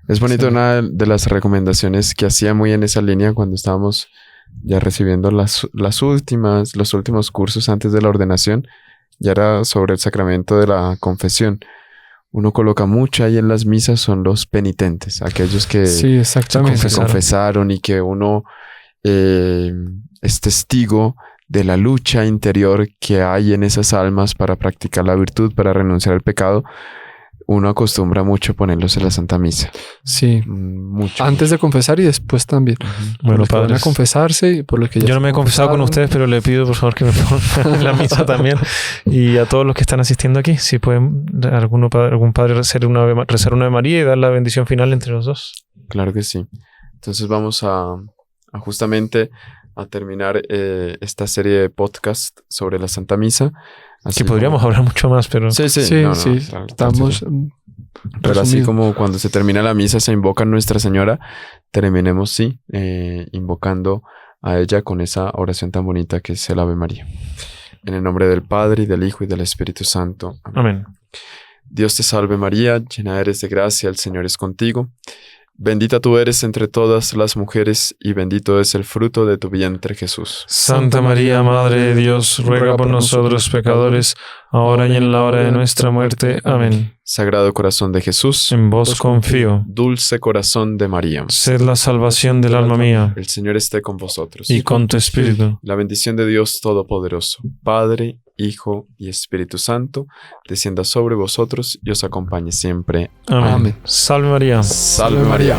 Es bonito, una de las recomendaciones que hacía muy en esa línea cuando estábamos ya recibiendo los últimos cursos antes de la ordenación, ya era sobre el sacramento de la confesión. Uno coloca mucho ahí en las misas, son los penitentes, aquellos que se confesaron y que uno es testigo de la lucha interior que hay en esas almas para practicar la virtud, para renunciar al pecado. Uno acostumbra mucho ponerlos en la Santa Misa. Sí. Mucho. Antes de confesar y después también. Bueno, padres, van a confesarse y por lo que yo no me he confesado con ustedes, pero le pido por favor que me pongan en la misa también. Y a todos los que están asistiendo aquí, si pueden algún padre rezar una Ave María y dar la bendición final entre los dos. Claro que sí. Entonces vamos a justamente a terminar esta serie de podcast sobre la Santa Misa. Así que podríamos hablar mucho más, pero... Sí. Estamos... Pero así como cuando se termina la misa se invoca a Nuestra Señora, terminemos, invocando a ella con esa oración tan bonita que es el Ave María. En el nombre del Padre, y del Hijo, y del Espíritu Santo. Amén. Dios te salve María, llena eres de gracia, el Señor es contigo. Bendita tú eres entre todas las mujeres, y bendito es el fruto de tu vientre, Jesús. Santa María, Madre de Dios, ruega por nosotros pecadores, ahora y en la hora de nuestra muerte. Amén. Sagrado corazón de Jesús, en vos confío. Dulce corazón de María, sed la salvación del alma mía. El Señor esté con vosotros. Y con tu espíritu. La bendición de Dios Todopoderoso, Padre, Hijo y Espíritu Santo, descienda sobre vosotros y os acompañe siempre. Amén. Salve María. Salve María.